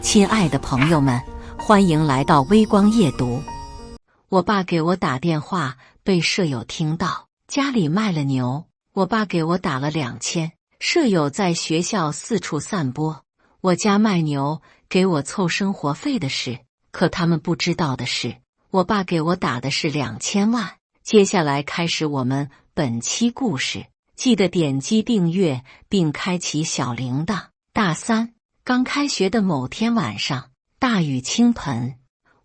亲爱的朋友们，欢迎来到微光夜读。我爸给我打电话，被舍友听到，家里卖了牛，我爸给我打了2000，舍友在学校四处散播我家卖牛给我凑生活费的事。可他们不知道的是，我爸给我打的是2000万。接下来开始我们本期故事，记得点击订阅并开启小铃铛。大三刚开学的某天晚上，大雨倾盆，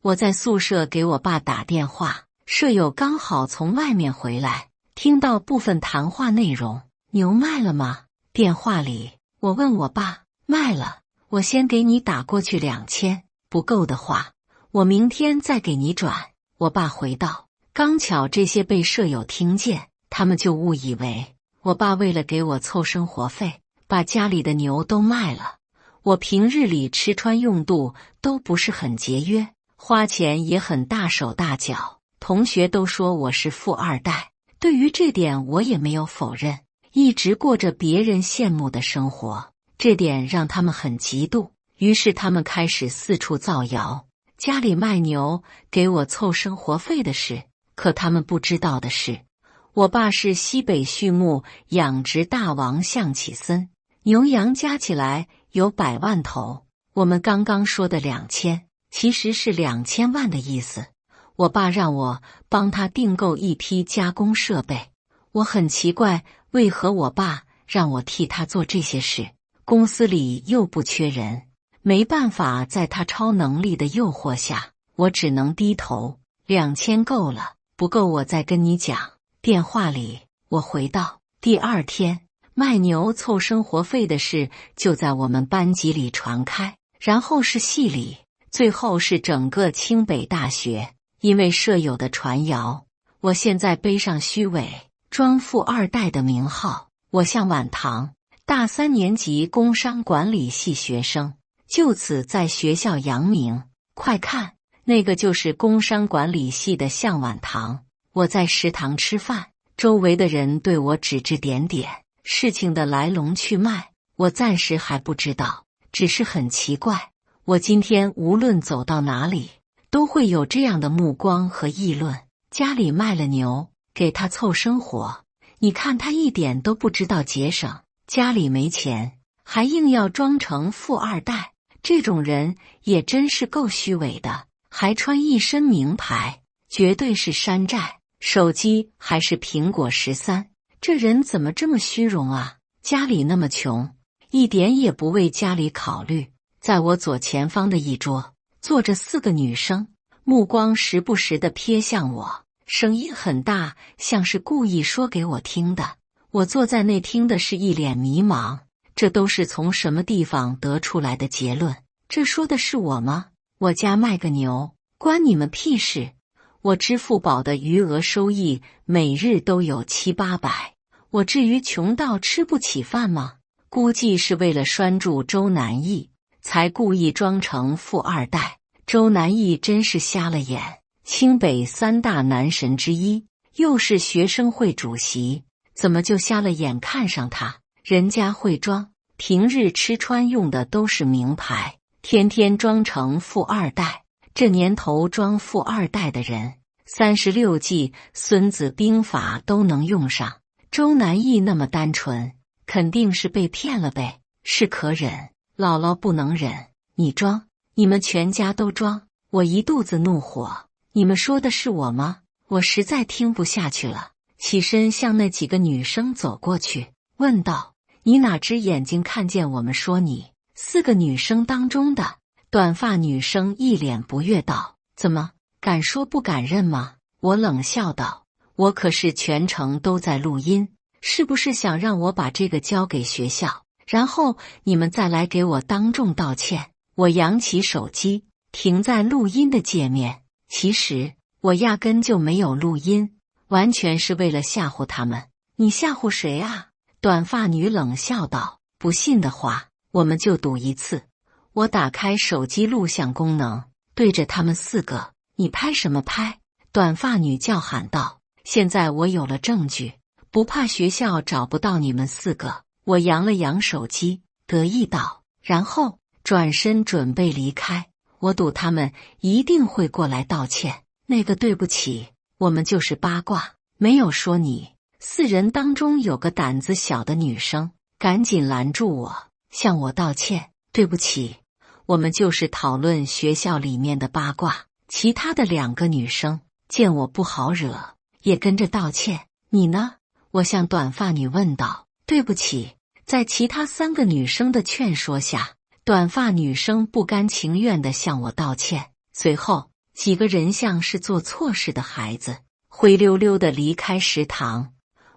我在宿舍给我爸打电话，舍友刚好从外面回来，听到部分谈话内容。牛卖了吗？电话里我问我爸，卖了，我先给你打过去2000，不够的话我明天再给你转。我爸回道，刚巧这些被舍友听见，他们就误以为我爸为了给我凑生活费，把家里的牛都卖了。我平日里吃穿用度都不是很节约，花钱也很大手大脚，同学都说我是富二代，对于这点我也没有否认，一直过着别人羡慕的生活，这点让他们很嫉妒。于是他们开始四处造谣，家里卖牛给我凑生活费的事。可他们不知道的是，我爸是西北畜牧养殖大王象启森，牛羊加起来有100万头。我们刚刚说的2000其实是2000万的意思。我爸让我帮他订购一批加工设备，我很奇怪为何我爸让我替他做这些事，公司里又不缺人。没办法，在他超能力的诱惑下，我只能低头。2000够了，不够我再跟你讲。电话里我回道，第二天卖牛凑生活费的事就在我们班级里传开，然后是系里，最后是整个清北大学。因为舍友的传谣，我现在背上虚伪装富二代的名号。我向晚堂大3年级工商管理系学生，就此在学校扬名。快看，那个就是工商管理系的向晚堂。我在食堂吃饭，周围的人对我指指点点，事情的来龙去脉我暂时还不知道，只是很奇怪，我今天无论走到哪里都会有这样的目光和议论。家里卖了牛给他凑生活，你看他一点都不知道节省，家里没钱还硬要装成富二代，这种人也真是够虚伪的，还穿一身名牌，绝对是山寨，手机还是苹果13，这人怎么这么虚荣啊？家里那么穷，一点也不为家里考虑。在我左前方的一桌坐着4个女生，目光时不时地瞥向我，声音很大，像是故意说给我听的。我坐在那听的是一脸迷茫，这都是从什么地方得出来的结论？这说的是我吗？我家卖个牛，关你们屁事！我支付宝的余额收益每日都有700-800，我至于穷到吃不起饭吗？估计是为了拴住周南义，才故意装成富二代。周南义真是瞎了眼，清北3大男神之一，又是学生会主席，怎么就瞎了眼看上他？人家会装，平日吃穿用的都是名牌，天天装成富二代。这年头装富二代的人，36计孙子兵法都能用上。周南义那么单纯，肯定是被骗了呗。是可忍，姥姥不能忍。你装，你们全家都装。我一肚子怒火，你们说的是我吗？我实在听不下去了，起身向那几个女生走过去，问道，你哪只眼睛看见我们说你？4个女生当中的短发女生一脸不悦道，怎么敢说不敢认吗？我冷笑道，我可是全程都在录音，是不是想让我把这个交给学校，然后你们再来给我当众道歉？我扬起手机，停在录音的界面。其实我压根就没有录音，完全是为了吓唬他们。你吓唬谁啊？短发女冷笑道，不信的话我们就赌一次。我打开手机录像功能，对着他们4个，你拍什么拍？短发女叫喊道，现在我有了证据，不怕学校找不到你们4个。我扬了扬手机，得意道，然后转身准备离开。我赌他们一定会过来道歉。那个对不起，我们就是八卦，没有说你。4人当中有个胆子小的女生赶紧拦住我，向我道歉。对不起，我们就是讨论学校里面的八卦。其他的2个女生见我不好惹，也跟着道歉。你呢？我向短发女问道。对不起。在其他3个女生的劝说下，短发女生不甘情愿地向我道歉。随后几个人像是做错事的孩子，灰溜溜地离开食堂。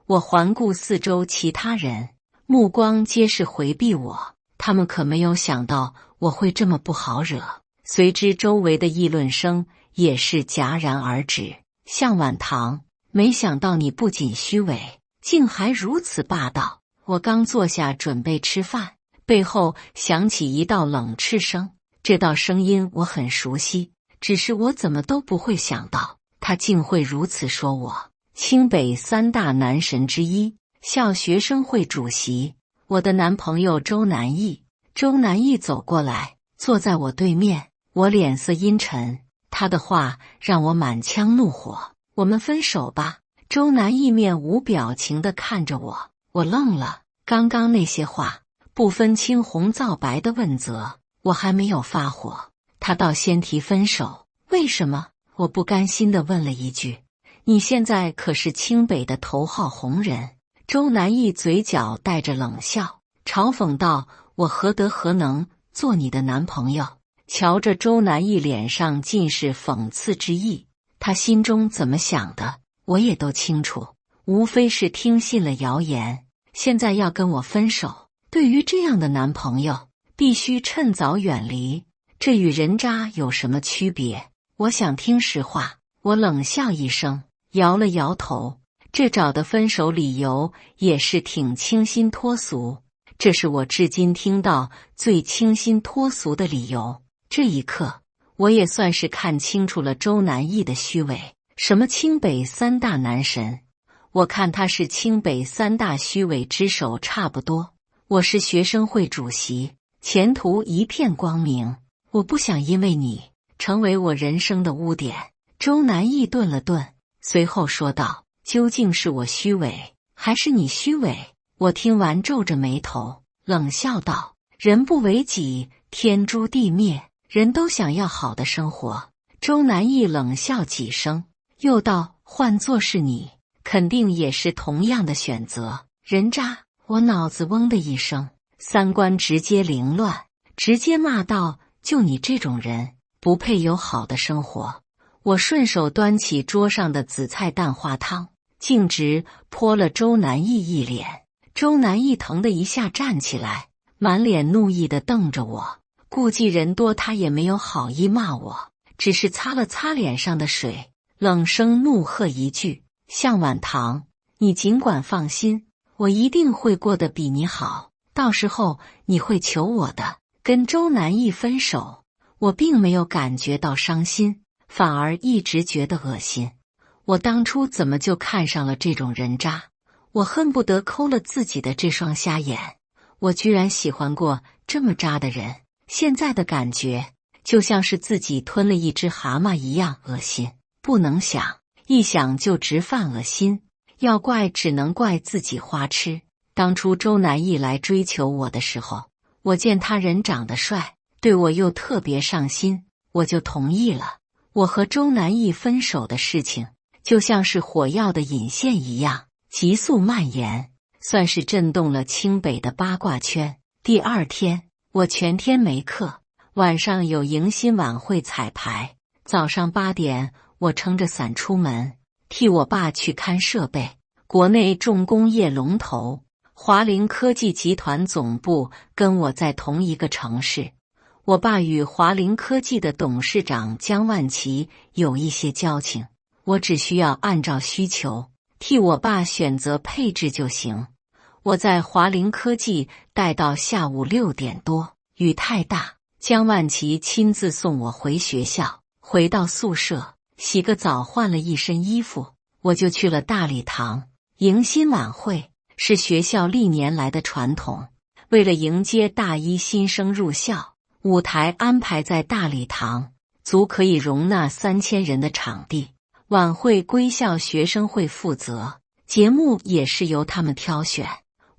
我环顾四周，其他人目光皆是回避我，他们可没有想到我会这么不好惹。随之周围的议论声也是戛然而止。向晚堂，没想到你不仅虚伪，竟还如此霸道。我刚坐下准备吃饭，背后响起一道冷斥声。这道声音我很熟悉，只是我怎么都不会想到他竟会如此说我。清北3大男神之一，校学生会主席，我的男朋友周南义。周南义走过来，坐在我对面，我脸色阴沉，他的话让我满腔怒火。我们分手吧。周南义面无表情地看着我。我愣了，刚刚那些话，不分青红皂白的问责，我还没有发火，他倒先提分手。为什么？我不甘心地问了一句。你现在可是清北的头号红人。周南义嘴角带着冷笑，嘲讽道：我何德何能做你的男朋友？瞧着周南义脸上尽是讽刺之意，他心中怎么想的，我也都清楚，无非是听信了谣言，现在要跟我分手。对于这样的男朋友，必须趁早远离，这与人渣有什么区别？我想听实话。我冷笑一声，摇了摇头。这找的分手理由也是挺清新脱俗，这是我至今听到最清新脱俗的理由。这一刻，我也算是看清楚了周南义的虚伪。什么清北3大男神？我看他是清北3大虚伪之首差不多。我是学生会主席，前途一片光明，我不想因为你成为我人生的污点。周南义顿了顿，随后说道：究竟是我虚伪，还是你虚伪？我听完皱着眉头，冷笑道：人不为己，天诛地灭，人都想要好的生活。周南义冷笑几声，又道：换作是你，肯定也是同样的选择。人渣！我脑子嗡的一声，三观直接凌乱，直接骂道：就你这种人，不配有好的生活。我顺手端起桌上的紫菜蛋花汤，径直泼了周南义一脸。周南义疼的一下站起来，满脸怒意地瞪着我。估计人多，他也没有好意骂我，只是擦了擦脸上的水，冷声怒喝一句：向晚堂，你尽管放心，我一定会过得比你好，到时候你会求我的。跟周南义分手，我并没有感觉到伤心，反而一直觉得恶心。我当初怎么就看上了这种人渣？我恨不得抠了自己的这双瞎眼。我居然喜欢过这么渣的人，现在的感觉就像是自己吞了一只蛤蟆一样恶心，不能想，一想就直犯恶心。要怪只能怪自己花痴。当初周南义来追求我的时候，我见他人长得帅，对我又特别上心，我就同意了。我和周南义分手的事情，就像是火药的引线一样，急速蔓延，算是震动了清北的八卦圈。第二天，我全天没课，晚上有迎新晚会彩排。早上8点，我撑着伞出门，替我爸去看设备。国内重工业龙头华凌科技集团总部跟我在同一个城市。我爸与华凌科技的董事长江万奇有一些交情，我只需要按照需求替我爸选择配置就行。我在华凌科技待到下午6点多，雨太大，江万奇亲自送我回学校。回到宿舍，洗个澡，换了一身衣服，我就去了大礼堂。迎新晚会是学校历年来的传统，为了迎接大一新生入校，舞台安排在大礼堂，足可以容纳3000人的场地。晚会归校学生会负责，节目也是由他们挑选。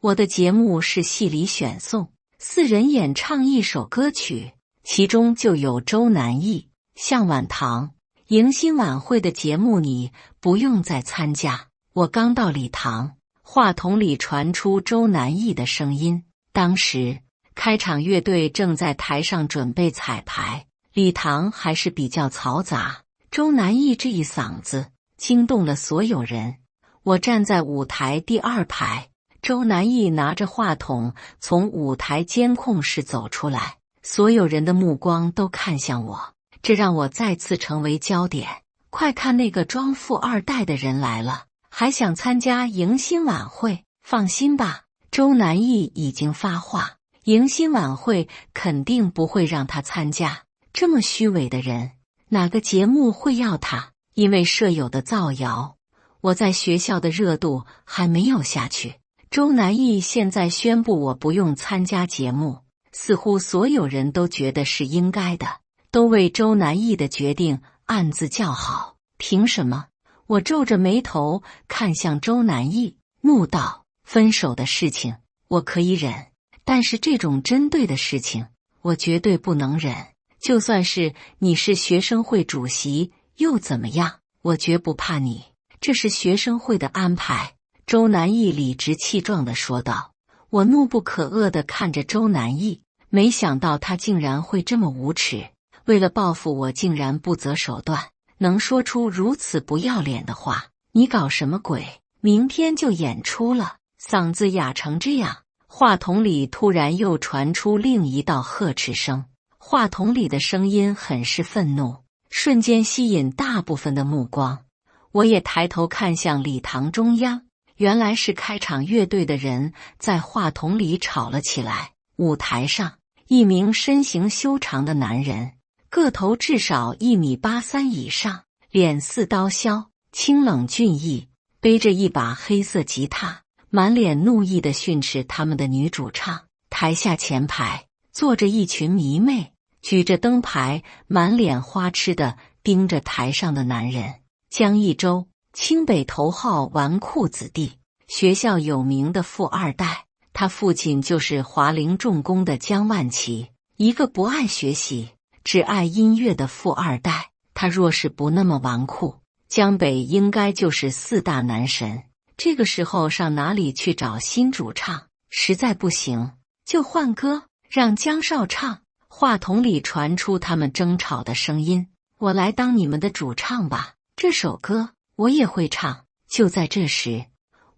我的节目是戏里选送，4人演唱一首歌曲，其中就有周南义、向晚堂。迎新晚会的节目你不用再参加。我刚到礼堂，话筒里传出周南义的声音。当时开场乐队正在台上准备彩排，礼堂还是比较嘈杂。周南义这一嗓子惊动了所有人。我站在舞台第2排，周南义拿着话筒从舞台监控室走出来，所有人的目光都看向我，这让我再次成为焦点。快看，那个装富二代的人来了，还想参加迎新晚会。放心吧，周南义已经发话，迎新晚会肯定不会让他参加。这么虚伪的人，哪个节目会要他？因为舍友的造谣，我在学校的热度还没有下去。周南义现在宣布我不用参加节目，似乎所有人都觉得是应该的，都为周南义的决定暗自叫好。凭什么？我皱着眉头看向周南义，怒道：分手的事情我可以忍，但是这种针对的事情我绝对不能忍。就算是你是学生会主席又怎么样？我绝不怕你，这是学生会的安排。周南义理直气壮地说道。我怒不可遏地看着周南义，没想到他竟然会这么无耻，为了报复我竟然不择手段，能说出如此不要脸的话。你搞什么鬼？明天就演出了。嗓子哑成这样，话筒里突然又传出另一道呵斥声。话筒里的声音很是愤怒，瞬间吸引大部分的目光。我也抬头看向礼堂中央，原来是开场乐队的人在话筒里吵了起来。舞台上，一名身形修长的男人，个头至少1.83米以上，脸似刀削，清冷俊逸，背着一把黑色吉他，满脸怒意地训斥他们的女主唱。台下前排坐着一群迷妹，举着灯牌，满脸花痴地盯着台上的男人。江一舟，清北头号纨绔子弟，学校有名的富二代，他父亲就是华陵重工的江万奇，一个不爱学习只爱音乐的富二代。他若是不那么纨绔，江北应该就是4大男神。这个时候上哪里去找新主唱？实在不行就换歌，让江少唱。话筒里传出他们争吵的声音。我来当你们的主唱吧，这首歌我也会唱。就在这时，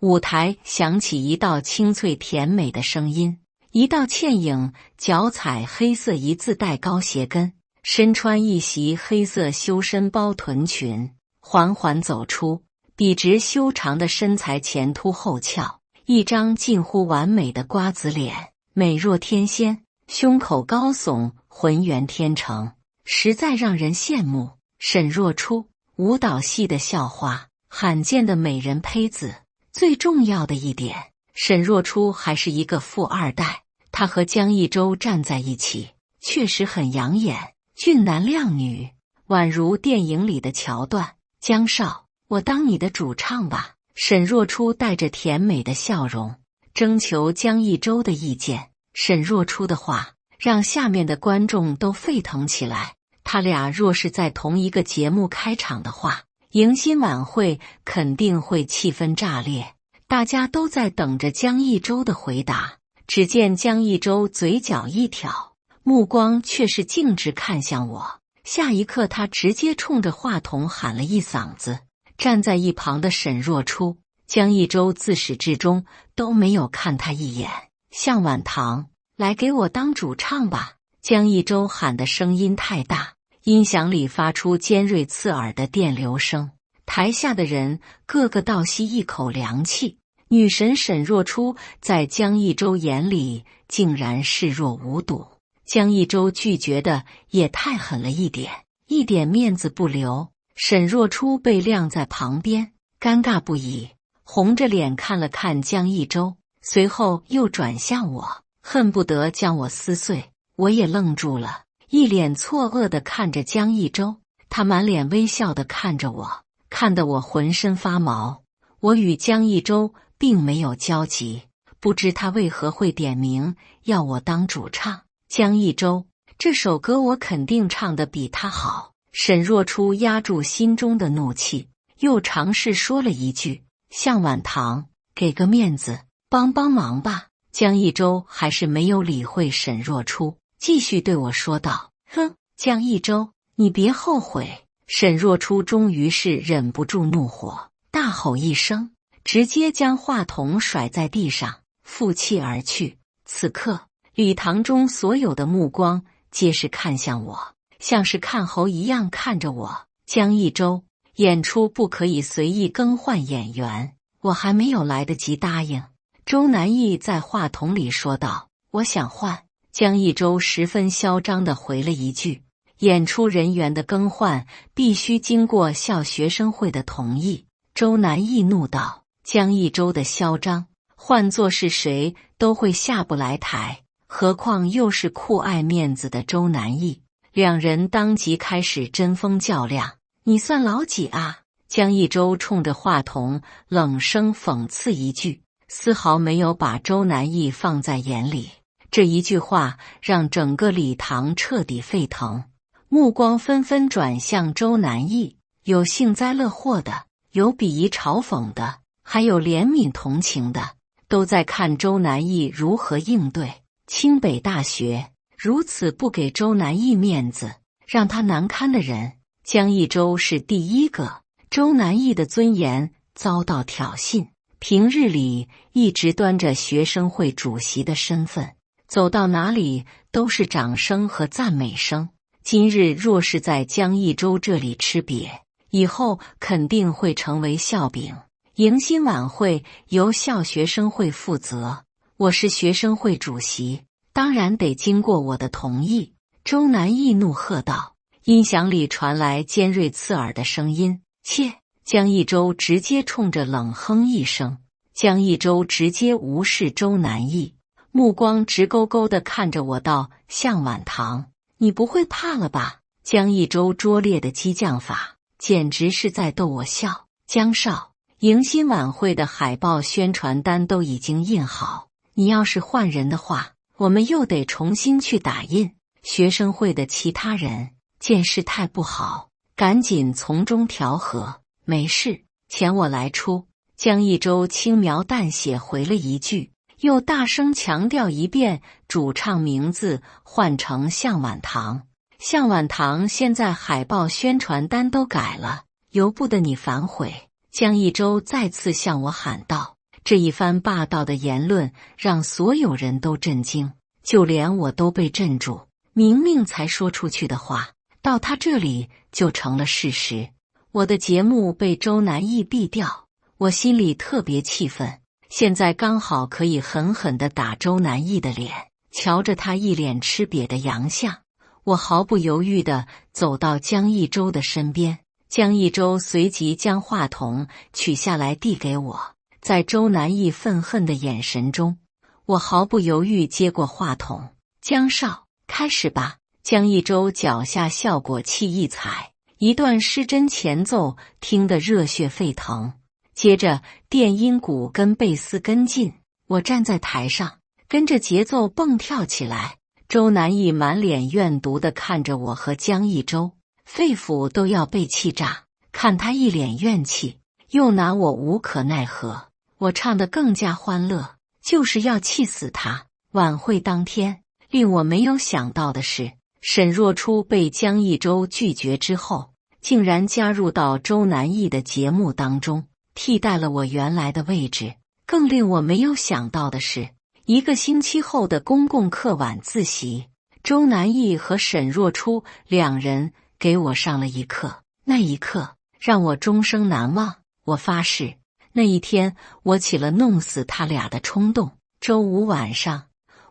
舞台响起一道清脆甜美的声音，一道倩影脚踩黑色一字带高鞋跟，身穿一袭黑色修身包臀裙，缓缓走出，笔直修长的身材前凸后翘，一张近乎完美的瓜子脸，美若天仙，胸口高耸，浑圆天成，实在让人羡慕。沈若初，舞蹈系的校花，罕见的美人胚子。最重要的一点，沈若初还是一个富二代。她和江一舟站在一起，确实很养眼，俊男靓女，宛如电影里的桥段。江少，我当你的主唱吧。沈若初带着甜美的笑容，征求江一舟的意见。沈若初的话让下面的观众都沸腾起来。他俩若是在同一个节目开场的话，迎新晚会肯定会气氛炸裂。大家都在等着江一舟的回答。只见江一舟嘴角一挑，目光却是径直看向我。下一刻，他直接冲着话筒喊了一嗓子。站在一旁的沈若初、江一舟自始至终都没有看他一眼。向晚堂，来给我当主唱吧。江一舟喊的声音太大，音响里发出尖锐刺耳的电流声。台下的人个个倒吸一口凉气。女神沈若初在江一舟眼里竟然视若无睹。江一舟拒绝的也太狠了一点，一点面子不留。沈若初被晾在旁边，尴尬不已，红着脸看了看江一舟，随后又转向我，恨不得将我撕碎。我也愣住了，一脸错愕地看着江一舟，他满脸微笑地看着我，看得我浑身发毛。我与江一舟并没有交集，不知他为何会点名要我当主唱。江一舟，这首歌我肯定唱得比他好。沈若初压住心中的怒气，又尝试说了一句：向晚堂，给个面子，帮帮忙吧。江一舟还是没有理会沈若初，继续对我说道：哼，江一舟，你别后悔。沈若初终于是忍不住怒火，大吼一声，直接将话筒甩在地上，负气而去。此刻礼堂中所有的目光皆是看向我，像是看猴一样看着我。江一舟，演出不可以随意更换演员。我还没有来得及答应，周南义在话筒里说道：我想换。江一舟十分嚣张地回了一句：演出人员的更换必须经过校学生会的同意。周南义怒道：江一舟的嚣张，换作是谁都会下不来台，何况又是酷爱面子的周南义。两人当即开始针锋较量。你算老几啊？江一舟冲着话筒冷声讽刺一句，丝毫没有把周南义放在眼里。这一句话让整个礼堂彻底沸腾，目光纷纷转向周南义，有幸灾乐祸的，有鄙夷嘲讽的，还有怜悯同情的，都在看周南义如何应对。清北大学如此不给周南义面子，让他难堪的人，江一舟是第一个。周南义的尊严遭到挑衅，平日里一直端着学生会主席的身份，走到哪里都是掌声和赞美声。今日若是在江一舟这里吃瘪，以后肯定会成为笑柄。迎新晚会由校学生会负责，我是学生会主席，当然得经过我的同意。周南义怒喝道。音响里传来尖锐刺耳的声音：切！江一舟直接冲着冷哼一声。江一舟直接无视周南义，目光直勾勾地看着我道：向晚堂，你不会怕了吧？江一舟拙劣的激将法，简直是在逗我笑。江少，迎新晚会的海报宣传单都已经印好，你要是换人的话，我们又得重新去打印。学生会的其他人见事态不好，赶紧从中调和。没事，钱我来出。江一舟轻描淡写回了一句，又大声强调一遍主唱名字换成向晚堂。向晚堂现在海报宣传单都改了，由不得你反悔。江一舟再次向我喊道。这一番霸道的言论让所有人都震惊，就连我都被镇住。明明才说出去的话，到他这里就成了事实。我的节目被周南义毙掉，我心里特别气愤，现在刚好可以狠狠地打周南义的脸。瞧着他一脸吃瘪的洋相，我毫不犹豫地走到江一舟的身边。江一舟随即将话筒取下来递给我，在周南义愤恨的眼神中，我毫不犹豫接过话筒。江少，开始吧。江一舟脚下效果器一踩，一段失真前奏听得热血沸腾，接着电音鼓跟贝斯跟进，我站在台上跟着节奏蹦跳起来。周南义满脸怨毒地看着我和江一舟，肺腑都要被气炸。看他一脸怨气，又拿我无可奈何，我唱得更加欢乐，就是要气死他。晚会当天，令我没有想到的是，沈若初被江一舟拒绝之后，竟然加入到周南义的节目当中，替代了我原来的位置。更令我没有想到的是，一个星期后的公共课晚自习，周南义和沈若初两人给我上了一课。那一刻让我终生难忘。我发誓，那一天我起了弄死他俩的冲动。周五晚上，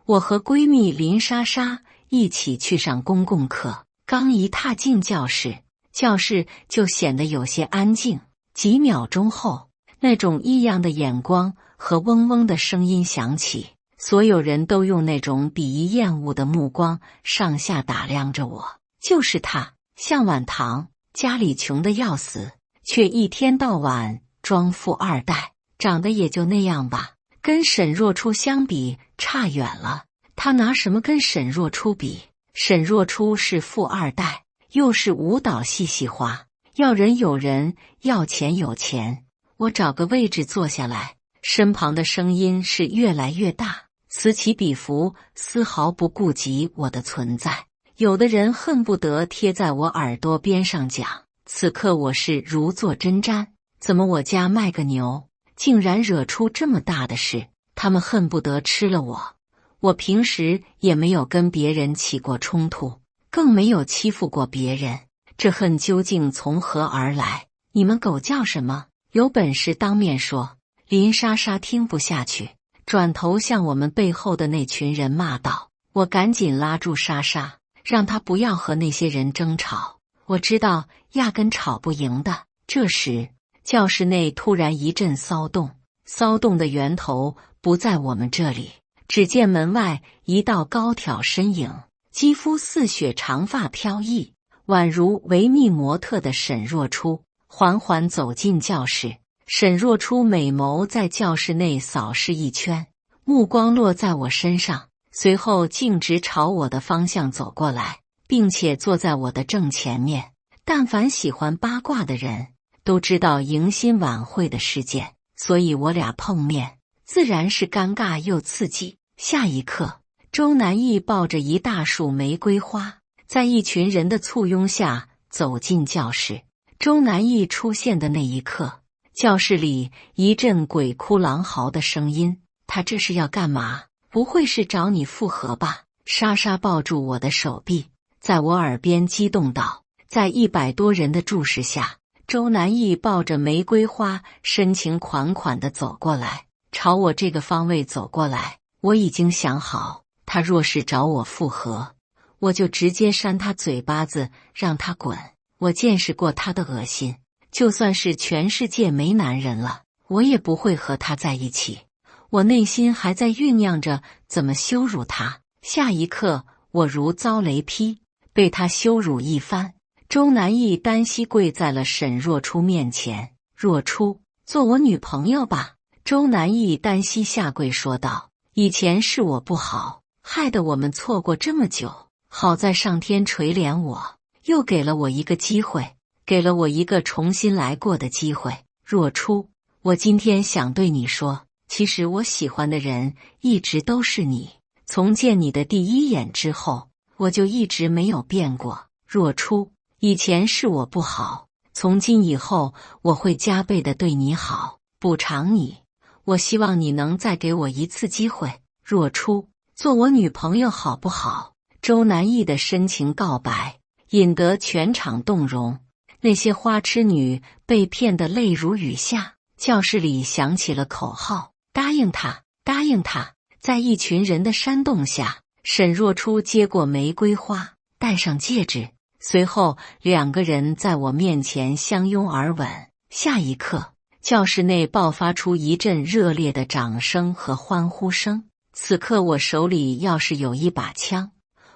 我和闺蜜林莎莎一起去上公共课，刚一踏进教室，教室就显得有些安静。几秒钟后，那种异样的眼光和嗡嗡的声音响起，所有人都用那种鄙夷厌恶的目光上下打量着我。就是他，向晚堂，家里穷得要死，却一天到晚装富二代，长得也就那样吧，跟沈若初相比差远了。他拿什么跟沈若初比？沈若初是富二代，又是舞蹈系系花，要人有人，要钱有钱。我找个位置坐下来，身旁的声音是越来越大，此起彼伏，丝毫不顾及我的存在。有的人恨不得贴在我耳朵边上讲，此刻我是如坐针毡。怎么我家卖个牛，竟然惹出这么大的事？他们恨不得吃了我。我平时也没有跟别人起过冲突，更没有欺负过别人，这恨究竟从何而来？你们狗叫什么？有本事当面说！林莎莎听不下去，转头向我们背后的那群人骂道。我赶紧拉住莎莎，让她不要和那些人争吵。我知道压根吵不赢的。这时，教室内突然一阵骚动，骚动的源头不在我们这里。只见门外一道高挑身影，肌肤似雪，长发飘逸，宛如维密模特的沈若初缓缓走进教室。沈若初美眸在教室内扫视一圈，目光落在我身上，随后径直朝我的方向走过来，并且坐在我的正前面。但凡喜欢八卦的人都知道迎新晚会的事件，所以我俩碰面自然是尴尬又刺激。下一刻，周南义抱着一大束玫瑰花，在一群人的簇拥下走进教室。周南义出现的那一刻，教室里一阵鬼哭狼嚎的声音。他这是要干嘛？不会是找你复合吧？莎莎抱住我的手臂，在我耳边激动道。在100多人的注视下，周南义抱着玫瑰花，深情款款地走过来，朝我这个方位走过来。我已经想好，他若是找我复合，我就直接扇他嘴巴子，让他滚。我见识过他的恶心，就算是全世界没男人了，我也不会和他在一起。我内心还在酝酿着怎么羞辱他。下一刻，我如遭雷劈，被他羞辱一番。周南义单膝跪在了沈若初面前：“若初，做我女朋友吧。”周南义单膝下跪说道：“以前是我不好，害得我们错过这么久。好在上天垂怜我，又给了我一个机会，给了我一个重新来过的机会。若初，我今天想对你说，其实我喜欢的人一直都是你。从见你的第一眼之后，我就一直没有变过。若初，以前是我不好，从今以后我会加倍的对你好，补偿你。我希望你能再给我一次机会，若初，做我女朋友好不好？”周南义的深情告白引得全场动容，那些花痴女被骗得泪如雨下。教室里响起了口号：“答应他，答应他！”在一群人的煽动下，沈若初接过玫瑰花，戴上戒指，随后2个人在我面前相拥而吻。下一刻，教室内爆发出一阵热烈的掌声和欢呼声。此刻我手里要是有一把枪，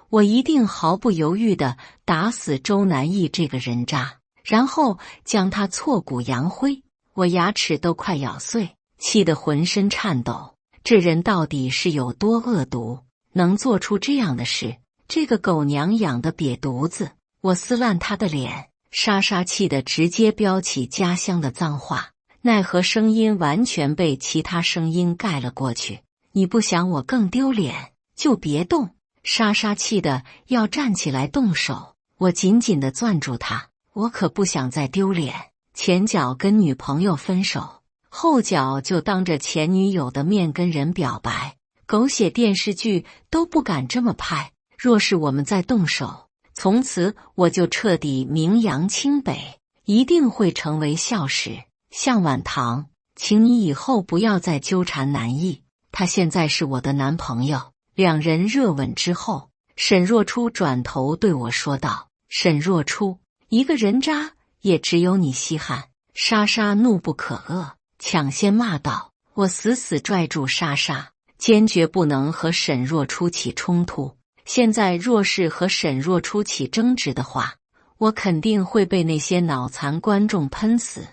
我一定毫不犹豫地打死周南义这个人渣，然后将他挫骨扬灰。我牙齿都快咬碎，气得浑身颤抖。这人到底是有多恶毒，能做出这样的事？这个狗娘养的瘪犊子！我撕烂他的脸！莎莎气得直接飙起家乡的脏话，奈何声音完全被其他声音盖了过去。你不想我更丢脸，就别动！莎莎气得要站起来动手，我紧紧地攥住她。我可不想再丢脸，前脚跟女朋友分手，后脚就当着前女友的面跟人表白，狗血电视剧都不敢这么拍。若是我们再动手，从此我就彻底名扬清北，一定会成为笑史。向晚堂，请你以后不要再纠缠南义，他现在是我的男朋友。2人热吻之后，沈若初转头对我说道：“沈若初，一个人渣也只有你稀罕。”莎莎怒不可遏，抢先骂道。我死死拽住莎莎，坚决不能和沈若初起冲突。现在若是和沈若初起争执的话，我肯定会被那些脑残观众喷死。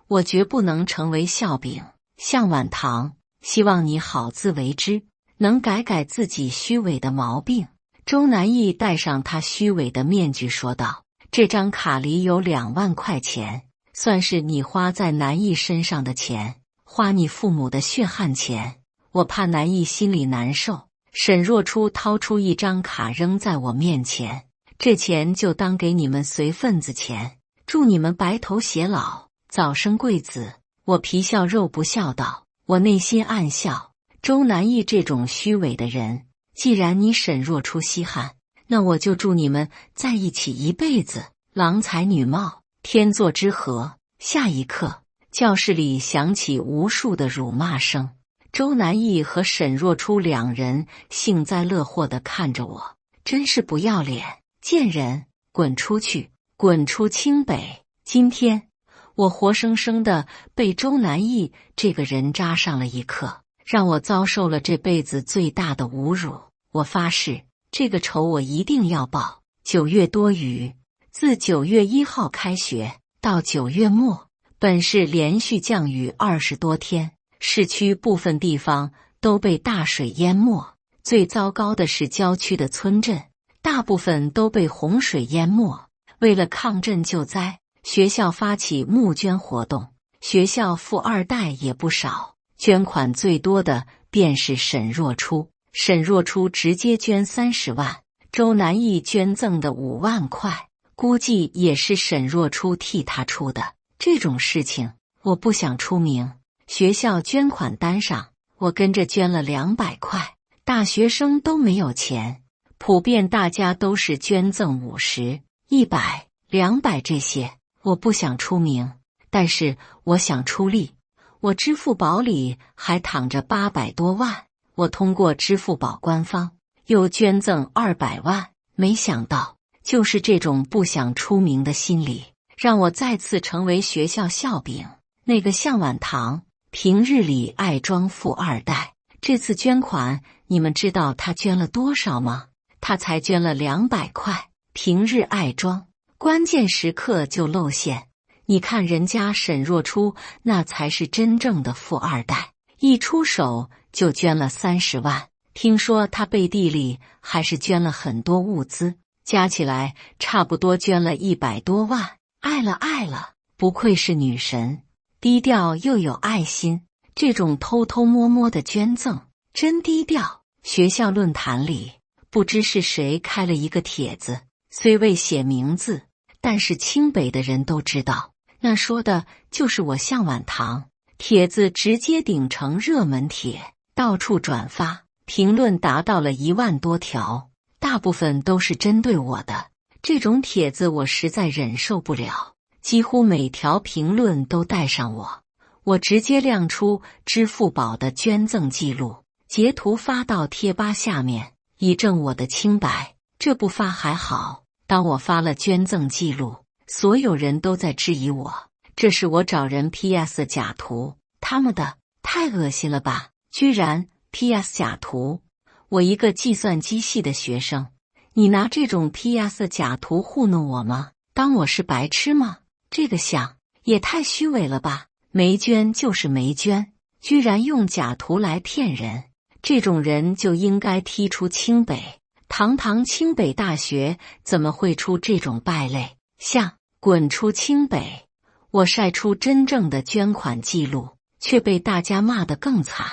我绝不能成为笑柄。向晚堂，希望你好自为之，能改改自己虚伪的毛病。周南义戴上他虚伪的面具说道：这张卡里有2万块钱，算是你花在南义身上的钱，花你父母的血汗钱。我怕南义心里难受。沈若初掏出一张卡扔在我面前，这钱就当给你们随份子钱，祝你们白头偕老，早生贵子。我皮笑肉不笑道，我内心暗笑，周南义这种虚伪的人，既然你沈若初稀罕，那我就祝你们在一起一辈子，郎才女貌，天作之合。下一刻，教室里响起无数的辱骂声。周南义和沈若初两人幸灾乐祸地看着我，真是不要脸，贱人，滚出去，滚出清北！今天我活生生的被周南义这个人扎上了一课，让我遭受了这辈子最大的侮辱。我发誓，这个仇我一定要报。9月多雨，自9月1号开学到9月末，本市连续降雨20多天。市区部分地方都被大水淹没，最糟糕的是郊区的村镇，大部分都被洪水淹没。为了抗震救灾，学校发起募捐活动，学校富二代也不少，捐款最多的便是沈若初。沈若初直接捐30万，周南义捐赠的5万块，估计也是沈若初替他出的。这种事情我不想出名。学校捐款单上，我跟着捐了200块。大学生都没有钱，普遍大家都是捐赠50、100、200这些。我不想出名，但是我想出力。我支付宝里还躺着800多万，我通过支付宝官方又捐赠200万。没想到，就是这种不想出名的心理，让我再次成为学校笑柄。那个向晚堂平日里爱装富二代，这次捐款，你们知道他捐了多少吗？他才捐了200块。平日爱装，关键时刻就露馅。你看人家沈若初，那才是真正的富二代，一出手就捐了30万。听说他背地里还是捐了很多物资，加起来差不多捐了100多万。爱了爱了，不愧是女神。低调又有爱心，这种偷偷摸摸的捐赠真低调。学校论坛里不知是谁开了一个帖子，虽未写名字，但是清北的人都知道，那说的就是我向晚堂。帖子直接顶成热门帖，到处转发，评论达到了1万多条，大部分都是针对我的。这种帖子我实在忍受不了，几乎每条评论都带上我。我直接亮出支付宝的捐赠记录，截图发到贴吧下面，以证我的清白。这不发还好，当我发了捐赠记录，所有人都在质疑我，这是我找人 PS 的假图，他们的太恶心了吧，居然 PS 假图。我一个计算机系的学生，你拿这种 PS 假图糊弄我吗？当我是白痴吗？这个像也太虚伪了吧，没捐就是没捐，居然用假图来骗人，这种人就应该踢出清北。堂堂清北大学怎么会出这种败类？像滚出清北！我晒出真正的捐款记录，却被大家骂得更惨，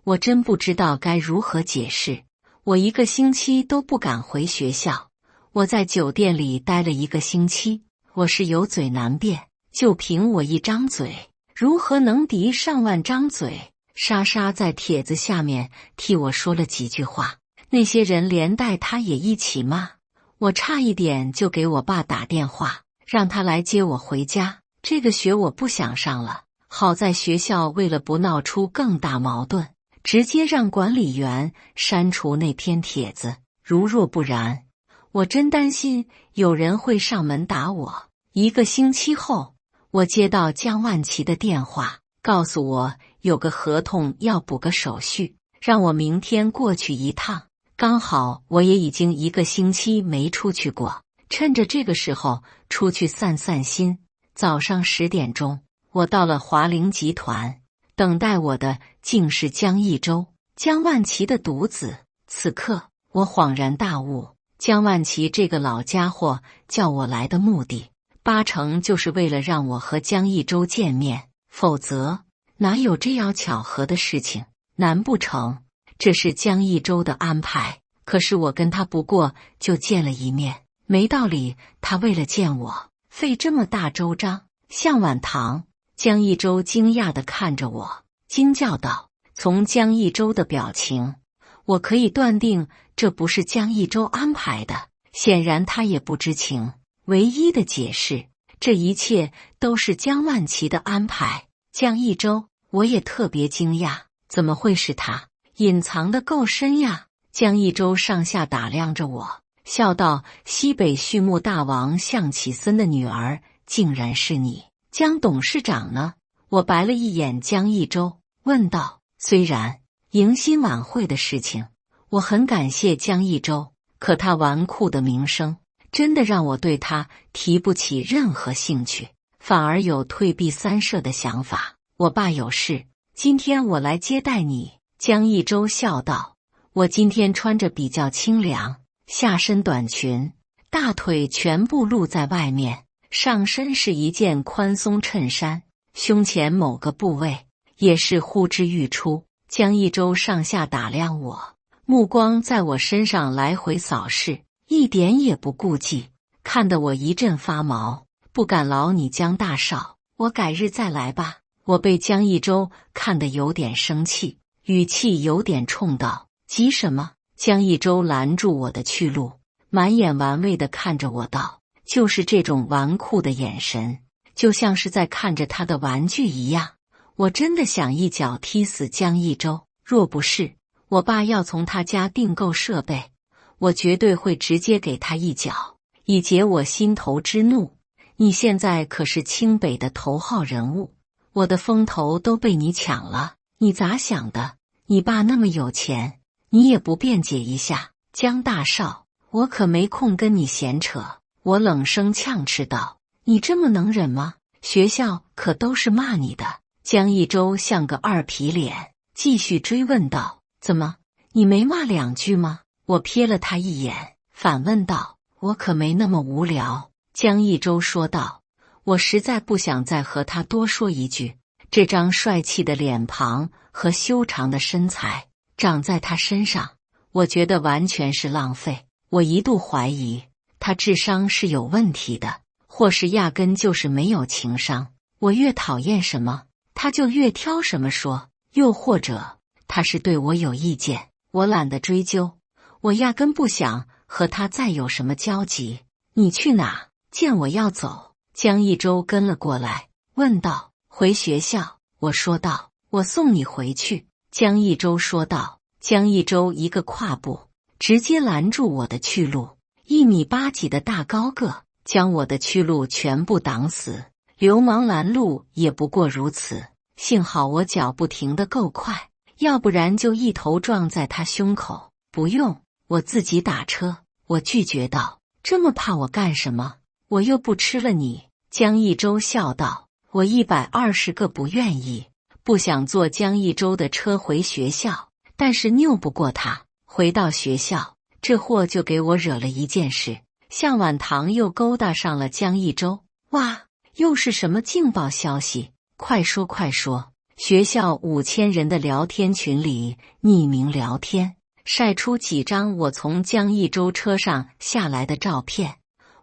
我真不知道该如何解释。我1个星期都不敢回学校，我在酒店里待了1个星期。我是有嘴难辩，就凭我一张嘴，如何能敌上万张嘴？莎莎在帖子下面替我说了几句话，那些人连带他也一起骂。我差一点就给我爸打电话，让他来接我回家。这个学我不想上了，好在学校为了不闹出更大矛盾，直接让管理员删除那篇帖子。如若不然，我真担心有人会上门打我。1个星期后，我接到江万琪的电话，告诉我有个合同要补个手续，让我明天过去一趟。刚好我也已经1个星期没出去过，趁着这个时候出去散散心。早上10点钟，我到了华陵集团，等待我的竟是江一舟、江万琪的独子。此刻我恍然大悟，江万琪这个老家伙叫我来的目的，8成就是为了让我和江一舟见面，否则哪有这样巧合的事情？难不成这是江一舟的安排？可是我跟他不过就见了一面，没道理他为了见我费这么大周章。向晚堂，江一舟惊讶地看着我，惊叫道：“从江一舟的表情，我可以断定这不是江一舟安排的，显然他也不知情。唯一的解释，这一切都是江万琪的安排。江一舟，我也特别惊讶，怎么会是他？隐藏的够深呀！”江一舟上下打量着我，笑道：“西北畜牧大王向启森的女儿，竟然是你。江董事长呢？”我白了一眼江一舟，问道：“虽然迎新晚会的事情，我很感谢江一舟，可他纨绔的名声，真的让我对他提不起任何兴趣，反而有退避三舍的想法。我爸有事，今天我来接待你。”江一舟笑道：“我今天穿着比较清凉，下身短裙，大腿全部露在外面，上身是一件宽松衬衫，胸前某个部位也是呼之欲出。”江一舟上下打量我，目光在我身上来回扫视，一点也不顾忌，看得我一阵发毛，不敢劳你江大少，我改日再来吧。我被江一舟看得有点生气，语气有点冲道：“急什么？”江一舟拦住我的去路，满眼玩味地看着我道：“就是这种纨绔的眼神，就像是在看着他的玩具一样。”我真的想一脚踢死江一舟，若不是我爸要从他家订购设备，我绝对会直接给他一脚，以解我心头之怒。你现在可是清北的头号人物，我的风头都被你抢了，你咋想的？你爸那么有钱，你也不辩解一下？江大少，我可没空跟你闲扯。我冷声呛斥道：“你这么能忍吗？学校可都是骂你的。”江一舟像个二皮脸，继续追问道：“怎么，你没骂2句吗？”我瞥了他一眼，反问道：“我可没那么无聊。”江一舟说道：“我实在不想再和他多说一句，这张帅气的脸庞和修长的身材长在他身上，我觉得完全是浪费。我一度怀疑他智商是有问题的，或是压根就是没有情商。我越讨厌什么，他就越挑什么说，又或者他是对我有意见，我懒得追究，我压根不想和他再有什么交集。你去哪？见我要走。江一舟跟了过来，问道：“回学校？”我说道：“我送你回去。”江一舟说道。江一舟一个跨步，直接拦住我的去路，1米8几的大高个，将我的去路全部挡死。流氓拦路也不过如此，幸好我脚步停得够快，要不然就一头撞在他胸口。不用，我自己打车。我拒绝道：“这么怕我干什么？我又不吃了你。”江一舟笑道：“我120个不愿意，不想坐江一舟的车回学校，但是拗不过他。回到学校，这货就给我惹了一件事，向晚堂又勾搭上了江一舟。哇！又是什么劲爆消息？快说快说！”学校5000人的聊天群里匿名聊天，晒出几张我从江一舟车上下来的照片，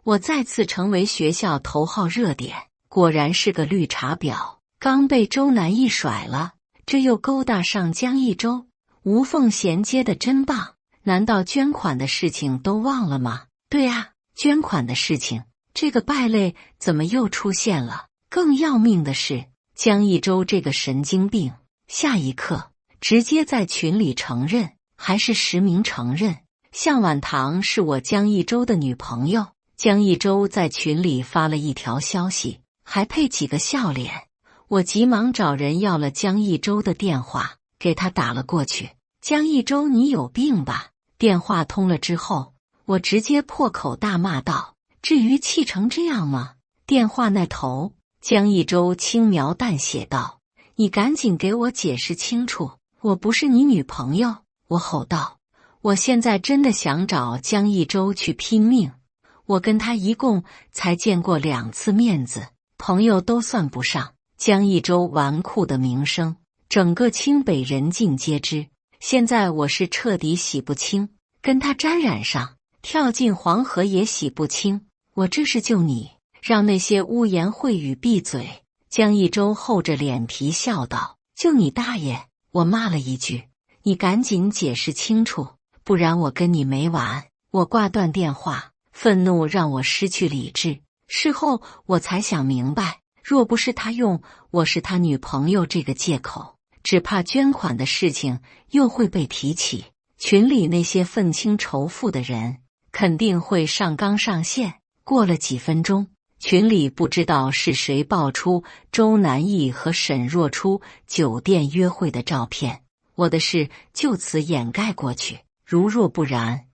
我再次成为学校头号热点。果然是个绿茶婊，刚被周南一甩了，这又勾搭上江一舟，无缝衔接的真棒。难道捐款的事情都忘了吗？对啊，捐款的事情。这个败类怎么又出现了？更要命的是，江一舟这个神经病，下一刻直接在群里承认，还是实名承认，向晚堂是我江一舟的女朋友。江一舟在群里发了一条消息，还配几个笑脸。我急忙找人要了江一舟的电话，给他打了过去。江一舟，你有病吧？电话通了之后，我直接破口大骂道：至于气成这样吗？电话那头，江一舟轻描淡写道：你赶紧给我解释清楚，我不是你女朋友。我吼道：我现在真的想找江一舟去拼命。我跟他一共才见过2次面子，朋友都算不上。江一舟纨绔的名声，整个清北人尽皆知。现在我是彻底洗不清，跟他沾染上，跳进黄河也洗不清。我这是救你，让那些污言秽语闭嘴。江一舟厚着脸皮笑道：救你大爷！我骂了一句：你赶紧解释清楚，不然我跟你没完。我挂断电话，愤怒让我失去理智。事后我才想明白，若不是他用我是他女朋友这个借口，只怕捐款的事情又会被提起，群里那些愤青仇富的人肯定会上纲上线。过了几分钟，群里不知道是谁爆出周南义和沈若初酒店约会的照片，我的事就此掩盖过去。如若不然，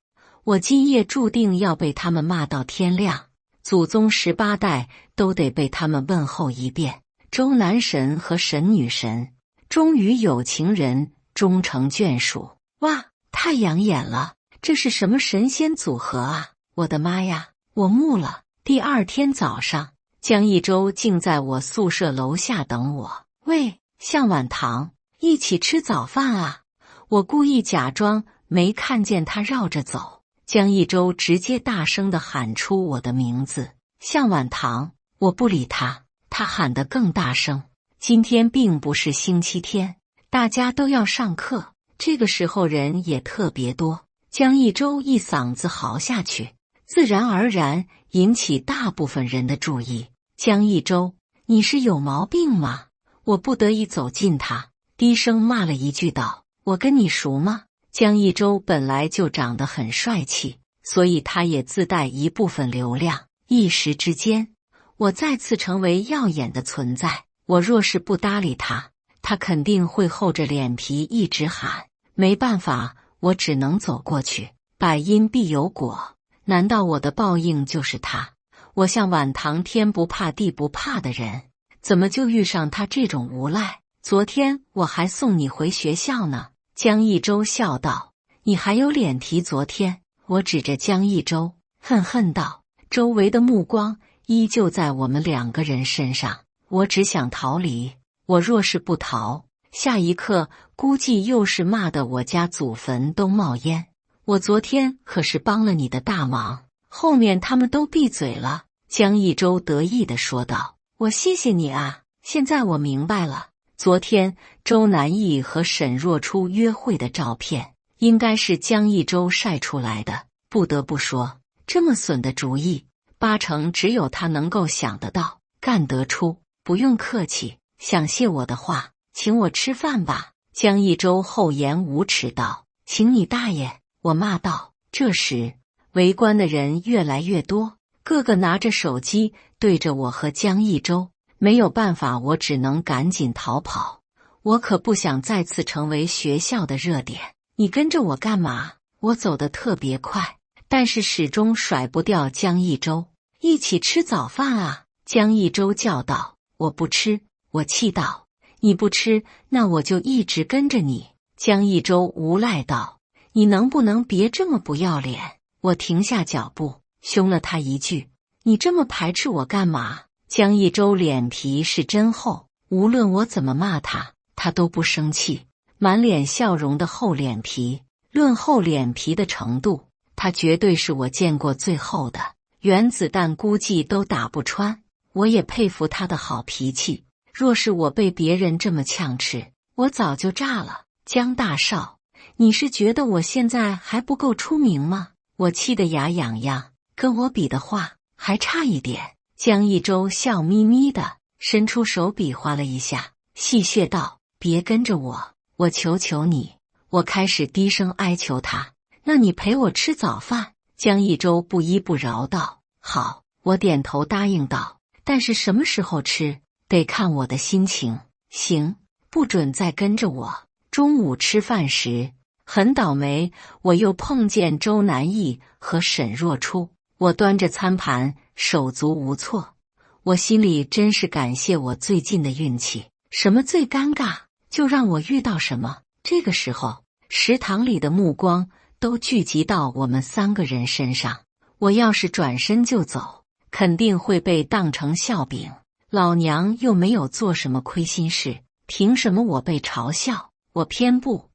我今夜注定要被他们骂到天亮，祖宗18代都得被他们问候一遍。周男神和沈女神终于有情人终成眷属，哇，太养眼了！这是什么神仙组合啊！我的妈呀，我木了。第二天早上，江一舟竟在我宿舍楼下等我。喂，向晚堂，一起吃早饭啊！我故意假装没看见他绕着走，江一舟直接大声地喊出我的名字：向晚堂。我不理他，他喊得更大声。今天并不是星期天，大家都要上课，这个时候人也特别多。江一舟一嗓子嚎下去，自然而然引起大部分人的注意。江一舟，你是有毛病吗？我不得已走近他，低声骂了一句道：我跟你熟吗？江一舟本来就长得很帅气，所以他也自带一部分流量。一时之间，我再次成为耀眼的存在。我若是不搭理他，他肯定会厚着脸皮一直喊。没办法，我只能走过去。百因必有果，难道我的报应就是他？我向晚堂天不怕地不怕的人，怎么就遇上他这种无赖？昨天我还送你回学校呢。江一舟笑道：你还有脸提昨天？我指着江一舟恨恨道，周围的目光依旧在我们2个人身上。我只想逃离，我若是不逃，下一刻估计又是骂得我家祖坟都冒烟。我昨天可是帮了你的大忙，后面他们都闭嘴了。江一舟得意地说道：我谢谢你啊，现在我明白了，昨天周南义和沈若初约会的照片应该是江一舟晒出来的。不得不说，这么损的主意，8成只有他能够想得到，干得出。不用客气，想谢我的话，请我吃饭吧。江一舟厚颜无耻道：请你大爷！我骂道。这时围观的人越来越多，个个拿着手机对着我和江一舟。没有办法，我只能赶紧逃跑。我可不想再次成为学校的热点。你跟着我干嘛？我走得特别快，但是始终甩不掉江一舟。一起吃早饭啊！江一舟叫道。我不吃。我气道。你不吃，那我就一直跟着你。江一舟无赖道。你能不能别这么不要脸？我停下脚步，凶了他一句：你这么排斥我干嘛？江一舟脸皮是真厚，无论我怎么骂他，他都不生气，满脸笑容的厚脸皮。论厚脸皮的程度，他绝对是我见过最厚的，原子弹估计都打不穿。我也佩服他的好脾气，若是我被别人这么呛斥，我早就炸了。江大少，你是觉得我现在还不够出名吗？我气得牙痒痒，跟我比的话还差一点。江一舟笑眯眯的伸出手比划了一下，戏谑道：别跟着我，我求求你。我开始低声哀求他：那你陪我吃早饭。江一舟不依不饶道：好。我点头答应道：但是什么时候吃，得看我的心情。行，不准再跟着我。中午吃饭时，很倒霉，我又碰见周南义和沈若初。我端着餐盘，手足无措。我心里真是感谢我最近的运气，什么最尴尬，就让我遇到什么。这个时候，食堂里的目光都聚集到我们3个人身上。我要是转身就走，肯定会被当成笑柄。老娘又没有做什么亏心事，凭什么我被嘲笑？我偏不。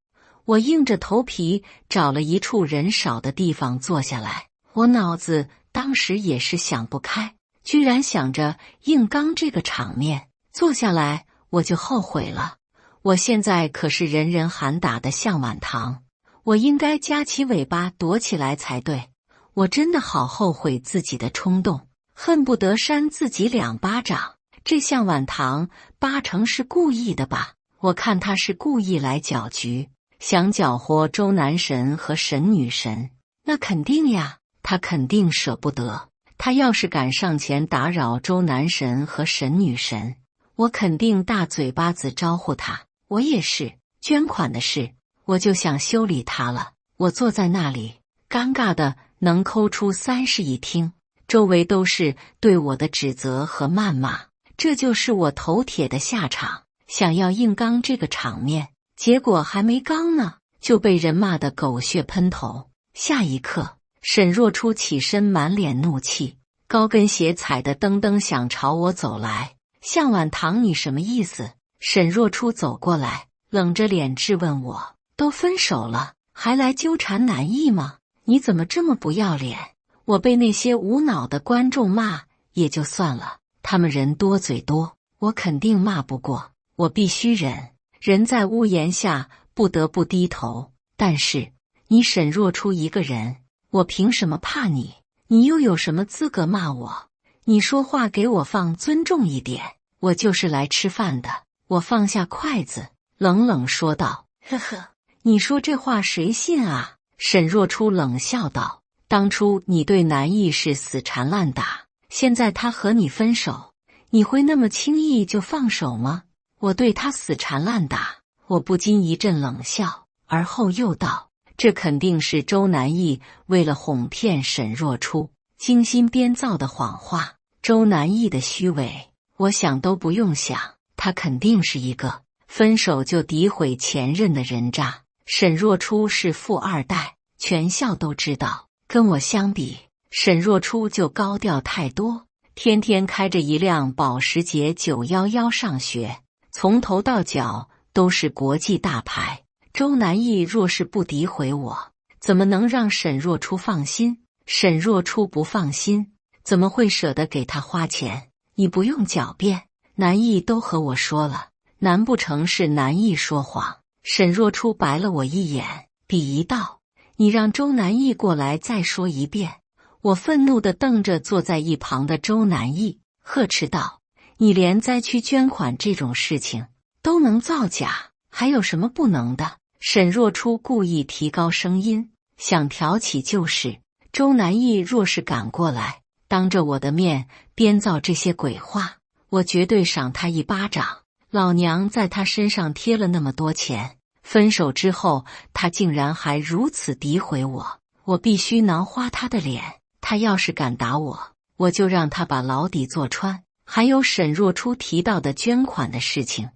我硬着头皮找了一处人少的地方坐下来。我脑子当时也是想不开，居然想着硬刚这个场面。坐下来我就后悔了，我现在可是人人喊打的向晚堂，我应该夹起尾巴躲起来才对。我真的好后悔自己的冲动，恨不得扇自己2巴掌。这向晚堂8成是故意的吧？我看他是故意来搅局，想搅和周男神和沈女神。那肯定呀，他肯定舍不得。他要是敢上前打扰周男神和沈女神，我肯定大嘴巴子招呼他。我也是，捐款的事我就想修理他了。我坐在那里，尴尬的能抠出3室一厅，周围都是对我的指责和谩骂。这就是我头铁的下场，想要硬刚这个场面，结果还没刚呢，就被人骂得狗血喷头。下一刻，沈若初起身，满脸怒气，高跟鞋踩得噔噔响，朝我走来。向晚堂，你什么意思？沈若初走过来，冷着脸质问我：都分手了，还来纠缠南艺吗？你怎么这么不要脸？我被那些无脑的观众骂也就算了，他们人多嘴多，我肯定骂不过，我必须忍。人在屋檐下，不得不低头。但是你沈若初一个人，我凭什么怕你？你又有什么资格骂我？你说话给我放尊重一点，我就是来吃饭的。我放下筷子，冷冷说道：呵呵，你说这话谁信啊？沈若初冷笑道：当初你对南艺是死缠烂打，现在他和你分手，你会那么轻易就放手吗？我对他死缠烂打，我不禁一阵冷笑，而后又道：这肯定是周南艺为了哄骗沈若初精心编造的谎话。周南艺的虚伪，我想都不用想，他肯定是一个分手就诋毁前任的人渣。沈若初是富2代，全校都知道，跟我相比，沈若初就高调太多，天天开着一辆保时捷911上学，从头到脚都是国际大牌。周南艺若是不诋毁我，怎么能让沈若初放心？沈若初不放心，怎么会舍得给他花钱？你不用狡辩，南艺都和我说了，难不成是南艺说谎？沈若初白了我一眼，鄙夷道：你让周南艺过来再说一遍。我愤怒地瞪着坐在一旁的周南艺，呵斥道：你连灾区捐款这种事情都能造假，还有什么不能的？沈若初故意提高声音，想挑起旧事。周南艺若是敢过来，当着我的面编造这些鬼话，我绝对赏他1巴掌。老娘在他身上贴了那么多钱，分手之后他竟然还如此诋毁我，我必须挠花他的脸。他要是敢打我，我就让他把牢底坐穿。还有沈若初提到的捐款的事情，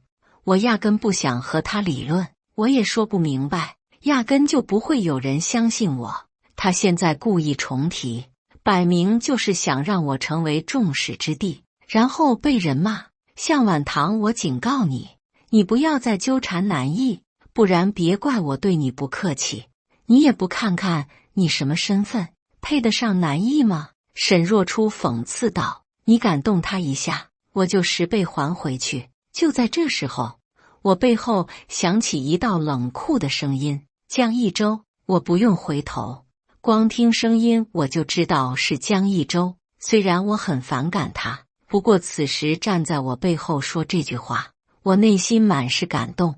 我压根不想和他理论，我也说不明白，压根就不会有人相信我。他现在故意重提，摆明就是想让我成为众矢之的，然后被人骂。向晚堂，我警告你，你不要再纠缠南艺，不然别怪我对你不客气。你也不看看你什么身份，配得上南艺吗？沈若初讽刺道：你敢动他一下，我就10倍还回去。就在这时候，我背后响起一道冷酷的声音：江一舟。我不用回头，光听声音我就知道是江一舟。虽然我很反感他，不过此时站在我背后说这句话，我内心满是感动。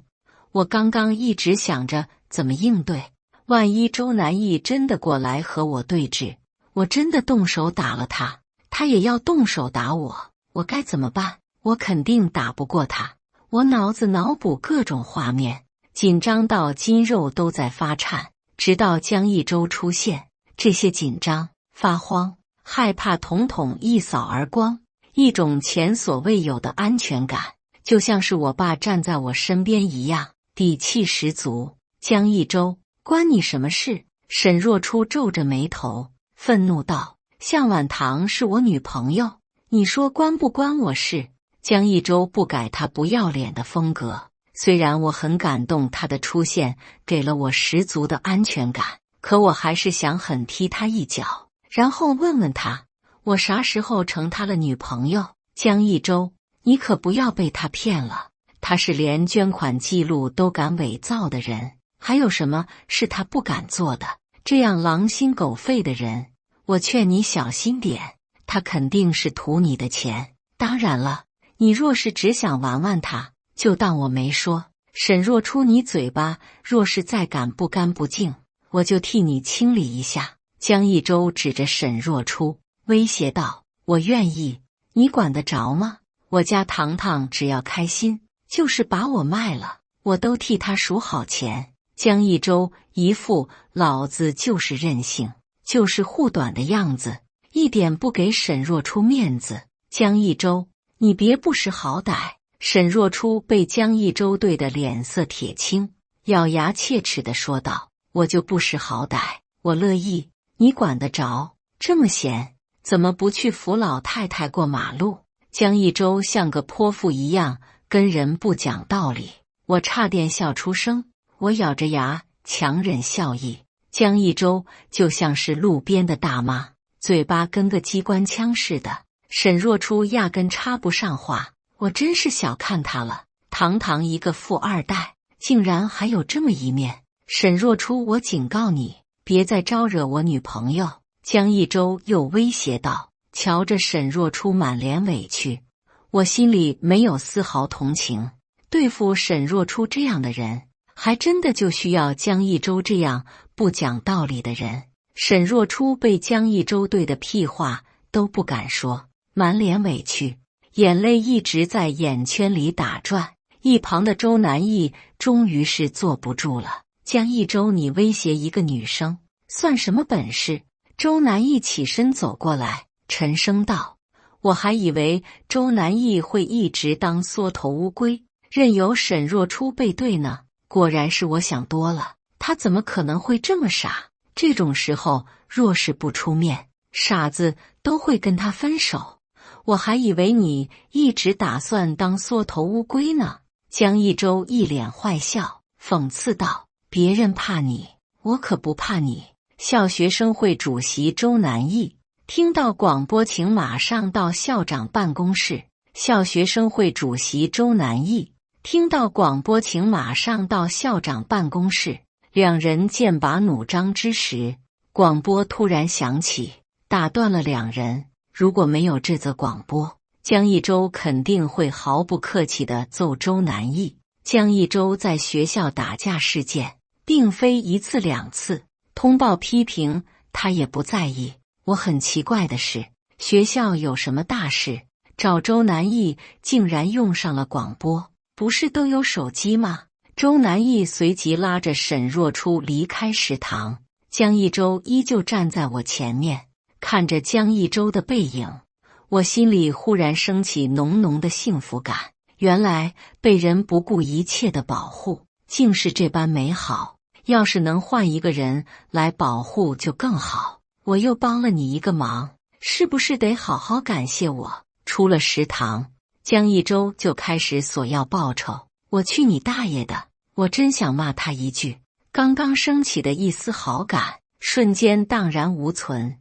我刚刚一直想着怎么应对，万一周南艺真的过来和我对峙，我真的动手打了他，他也要动手打我，我该怎么办？我肯定打不过他。我脑子脑补各种画面，紧张到筋肉都在发颤。直到江一舟出现，这些紧张、发慌、害怕统统一扫而光，一种前所未有的安全感，就像是我爸站在我身边一样，底气十足。江一舟，关你什么事？沈若初皱着眉头，愤怒道：向晚堂是我女朋友，你说关不关我事？江一舟不改他不要脸的风格，虽然我很感动他的出现给了我十足的安全感，可我还是想狠踢他一脚，然后问问他，我啥时候成他的女朋友？江一舟，你可不要被他骗了，他是连捐款记录都敢伪造的人，还有什么是他不敢做的？这样狼心狗肺的人，我劝你小心点，他肯定是图你的钱。当然了，你若是只想玩玩他，就当我没说。沈若初，你嘴巴若是再敢不干不净，我就替你清理一下。江一舟指着沈若初威胁道：我愿意，你管得着吗？我家糖糖只要开心，就是把我卖了，我都替他数好钱。江一舟一副老子就是任性，就是护短的样子，一点不给沈若初面子。江一舟，你别不识好歹！沈若初被江一舟对得脸色铁青，咬牙切齿地说道：我就不识好歹，我乐意，你管得着？这么闲，怎么不去扶老太太过马路？江一舟像个泼妇一样跟人不讲道理，我差点笑出声。我咬着牙强忍笑意，江一舟就像是路边的大妈，嘴巴跟个机关枪似的。沈若初压根插不上话，我真是小看他了，堂堂一个富二代，竟然还有这么一面。沈若初，我警告你，别再招惹我女朋友。江一舟又威胁道。瞧着沈若初满脸委屈，我心里没有丝毫同情，对付沈若初这样的人，还真的就需要江一舟这样不讲道理的人。沈若初被江一舟对的屁话都不敢说，满脸委屈，眼泪一直在眼圈里打转。一旁的周南义终于是坐不住了：江一舟，你威胁一个女生，算什么本事？周南义起身走过来，沉声道：我还以为周南义会一直当缩头乌龟，任由沈若初背对呢。果然是我想多了，他怎么可能会这么傻？这种时候若是不出面，傻子都会跟他分手。我还以为你一直打算当缩头乌龟呢。江一舟一脸坏笑，讽刺道：别人怕你，我可不怕你。校学生会主席周南义听到广播，请马上到校长办公室。校学生会主席周南义听到广播，请马上到校长办公室。两人剑拔弩张之时，广播突然响起，打断了两人。如果没有这则广播，江一舟肯定会毫不客气地揍周南义。江一舟在学校打架事件并非一次两次，通报批评他也不在意。我很奇怪的是，学校有什么大事，找周南义竟然用上了广播，不是都有手机吗？周南义随即拉着沈若初离开食堂，江一舟依旧站在我前面，看着江一舟的背影，我心里忽然升起浓浓的幸福感。原来被人不顾一切的保护，竟是这般美好。要是能换一个人来保护就更好。我又帮了你一个忙，是不是得好好感谢我？出了食堂，江一舟就开始索要报酬。我去你大爷的！我真想骂他一句，刚刚升起的一丝好感瞬间荡然无存。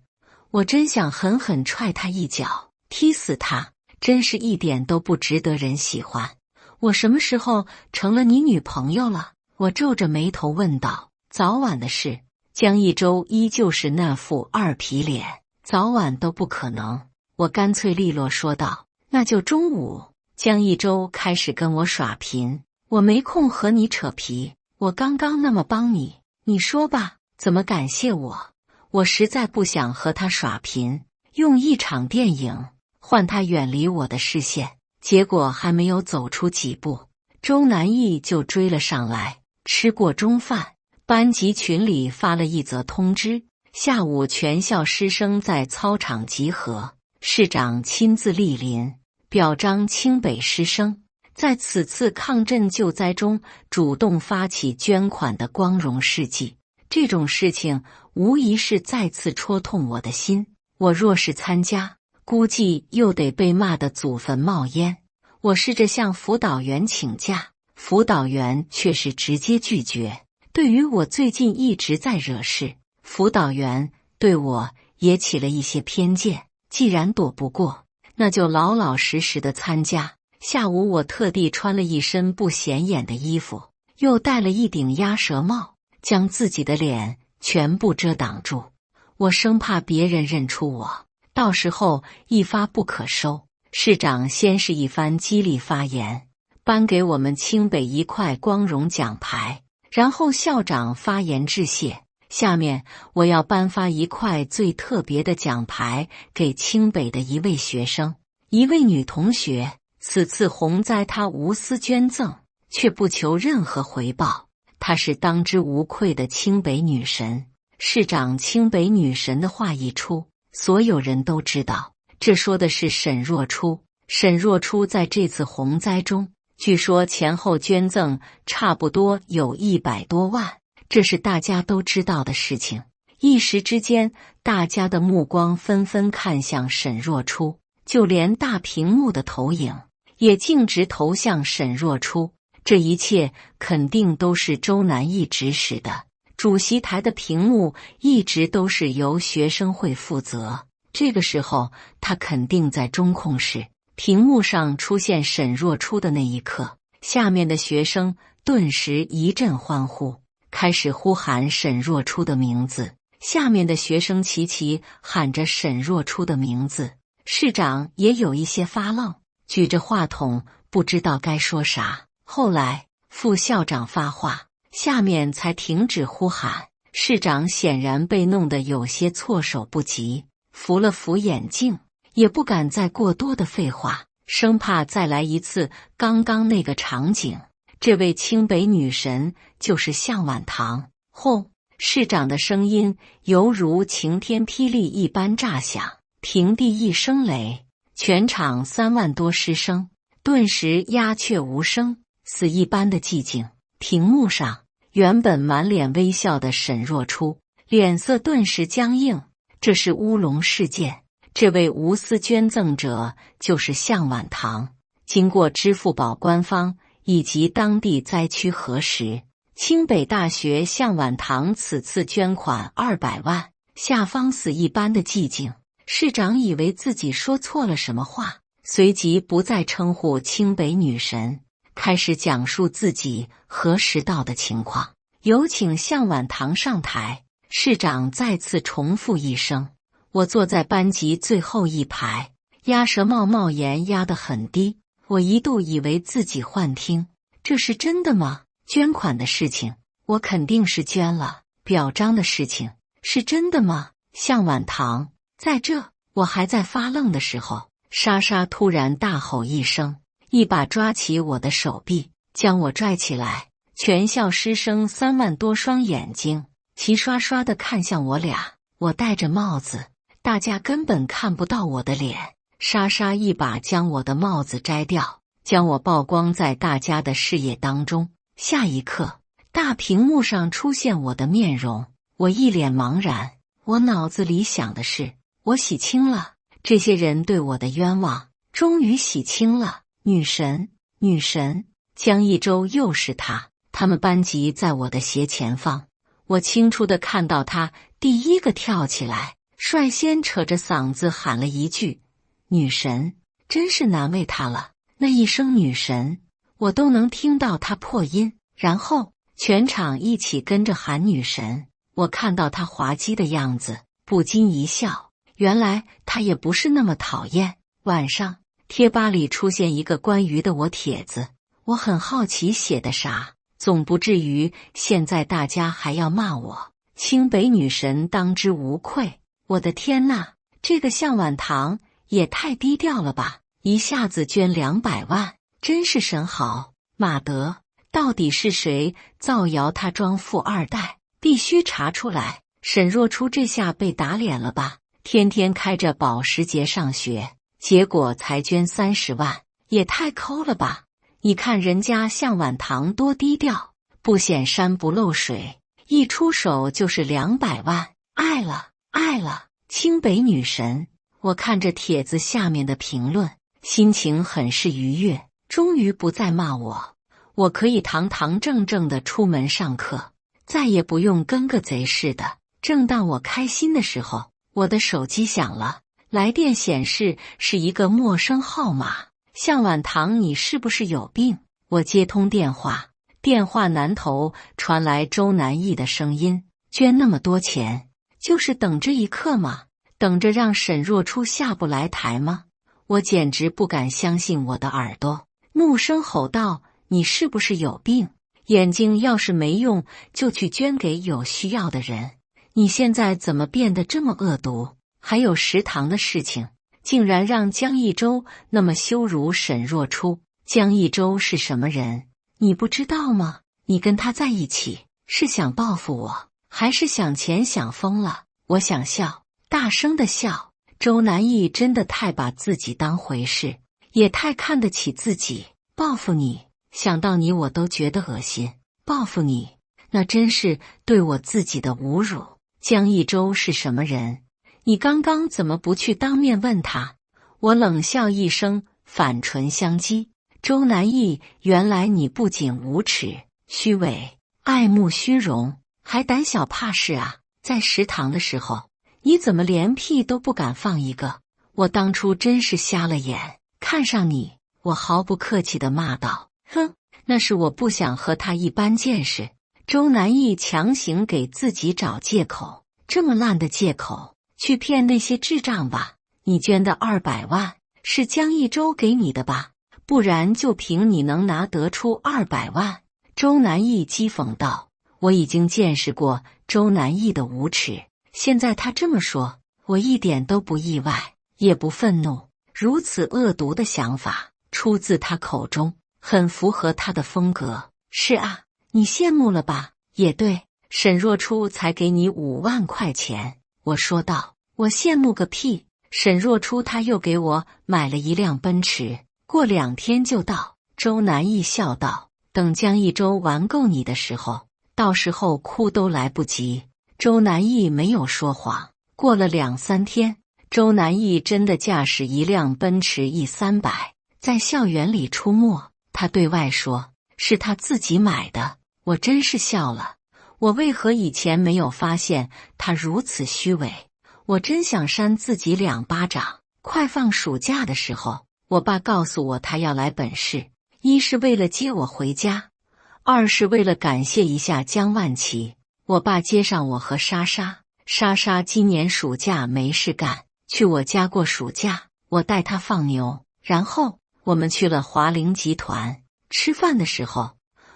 我真想狠狠踹他一脚，踢死他，真是一点都不值得人喜欢。我什么时候成了你女朋友了？我皱着眉头问道。早晚的事。江一舟依旧是那副二皮脸，早晚都不可能。我干脆利落说道。那就中午。江一舟开始跟我耍贫，我没空和你扯皮，我刚刚那么帮你，你说吧，怎么感谢我？我实在不想和他耍贫，用一场电影换他远离我的视线。结果还没有走出几步，周南义就追了上来，吃过中饭，班级群里发了一则通知，下午全校师生在操场集合，市长亲自莅临，表彰清北师生在此次抗震救灾中主动发起捐款的光荣事迹。这种事情无疑是再次戳痛我的心，我若是参加，估计又得被骂得祖坟冒烟。我试着向辅导员请假，辅导员却是直接拒绝。对于我最近一直在惹事，辅导员对我也起了一些偏见。既然躲不过，那就老老实实的参加。下午我特地穿了一身不显眼的衣服，又戴了一顶鸭舌帽，将自己的脸全部遮挡住。我生怕别人认出我，到时候一发不可收。市长先是一番激励发言，颁给我们清北一块光荣奖牌，然后校长发言致谢。下面我要颁发一块最特别的奖牌给清北的一位学生，一位女同学。此次洪灾她无私捐赠，却不求任何回报，她是当之无愧的清北女神。市长清北女神的话一出，所有人都知道这说的是沈若初。沈若初在这次洪灾中，据说前后捐赠差不多有100多万，这是大家都知道的事情。一时之间，大家的目光纷纷看向沈若初，就连大屏幕的投影也径直投向沈若初。这一切肯定都是周南义指使的。主席台的屏幕一直都是由学生会负责，这个时候他肯定在中控室。屏幕上出现沈若初的那一刻，下面的学生顿时一阵欢呼，开始呼喊沈若初的名字。下面的学生齐齐喊着沈若初的名字。市长也有一些发愣，举着话筒不知道该说啥。后来副校长发话，下面才停止呼喊。市长显然被弄得有些措手不及，扶了扶眼镜，也不敢再过多的废话，生怕再来一次刚刚那个场景。这位清北女神就是向晚棠。轰！市长的声音犹如晴天霹雳一般炸响，平地一声雷，全场3万多师生顿时鸦雀无声，死一般的寂静。屏幕上原本满脸微笑的沈若初脸色顿时僵硬。这是乌龙事件，这位无私捐赠者就是向晚棠。经过支付宝官方以及当地灾区核实，清北大学向晚棠此次捐款200万。下方死一般的寂静。市长以为自己说错了什么话，随即不再称呼清北女神，开始讲述自己核实到的情况。有请向晚棠上台。市长再次重复一声。我坐在班级最后一排，鸭舌帽檐压得很低，我一度以为自己幻听。这是真的吗？捐款的事情我肯定是捐了，表彰的事情是真的吗？向晚棠，在这我还在发愣的时候，莎莎突然大吼一声，一把抓起我的手臂，将我拽起来。全校师生3万多双眼睛齐刷刷地看向我俩。我戴着帽子，大家根本看不到我的脸。莎莎一把将我的帽子摘掉，将我曝光在大家的视野当中。下一刻，大屏幕上出现我的面容，我一脸茫然。我脑子里想的是，我洗清了这些人对我的冤枉，终于洗清了。女神，女神，江一舟又是她。他们班级在我的斜前方，我清楚地看到他第一个跳起来，率先扯着嗓子喊了一句：“女神！”真是难为他了。那一声女神，我都能听到他破音。然后全场一起跟着喊女神。我看到他滑稽的样子，不禁一笑。原来他也不是那么讨厌。晚上贴吧里出现一个关于的我帖子，我很好奇写的啥，总不至于现在大家还要骂我清北女神当之无愧。我的天呐，这个向晚棠也太低调了吧，一下子捐200万，真是神豪。马德，到底是谁造谣他装富二代？必须查出来！沈若初这下被打脸了吧？天天开着保时捷上学，结果才捐30万，也太抠了吧！你看人家向晚堂多低调，不显山不漏水，一出手就是200万，爱了，爱了！清北女神。我看着帖子下面的评论，心情很是愉悦，终于不再骂我，我可以堂堂正正的出门上课，再也不用跟个贼似的。正当我开心的时候，我的手机响了，来电显示是一个陌生号码。向晚堂，你是不是有病？我接通电话，电话那头传来周南义的声音：捐那么多钱，就是等这一刻吗？等着让沈若初下不来台吗？我简直不敢相信我的耳朵，怒声吼道：你是不是有病？眼睛要是没用，就去捐给有需要的人。你现在怎么变得这么恶毒？还有食堂的事情，竟然让江一舟那么羞辱沈若初。江一舟是什么人？你不知道吗？你跟他在一起，是想报复我，还是想钱想疯了？我想笑，大声的笑。周南义真的太把自己当回事，也太看得起自己。报复你，想到你我都觉得恶心。报复你，那真是对我自己的侮辱。江一舟是什么人？你刚刚怎么不去当面问他？我冷笑一声，反唇相讥。周南义，原来你不仅无耻、虚伪、爱慕虚荣，还胆小怕事啊！在食堂的时候，你怎么连屁都不敢放一个？我当初真是瞎了眼，看上你！我毫不客气地骂道。哼，那是我不想和他一般见识。周南义强行给自己找借口，这么烂的借口，去骗那些智障吧。你捐的200万是江一舟给你的吧？不然就凭你能拿得出200万？周南义讥讽道。我已经见识过周南义的无耻，现在他这么说，我一点都不意外，也不愤怒。如此恶毒的想法出自他口中，很符合他的风格。是啊，你羡慕了吧？也对，沈若初才给你5万块钱。我说道。我羡慕个屁！沈若初他又给我买了一辆奔驰，过2天就到。周南义笑道。等江一舟玩够你的时候，到时候哭都来不及。周南义没有说谎。过了2-3天，周南义真的驾驶一辆奔驰 E300，在校园里出没。他对外说是他自己买的。我真是笑了，我为何以前没有发现他如此虚伪？我真想扇自己2巴掌。快放暑假的时候，我爸告诉我他要来本市，一是为了接我回家，二是为了感谢一下江万琪。我爸接上我和莎莎，莎莎今年暑假没事干，去我家过暑假，我带她放牛，然后我们去了华菱集团。吃饭的时候，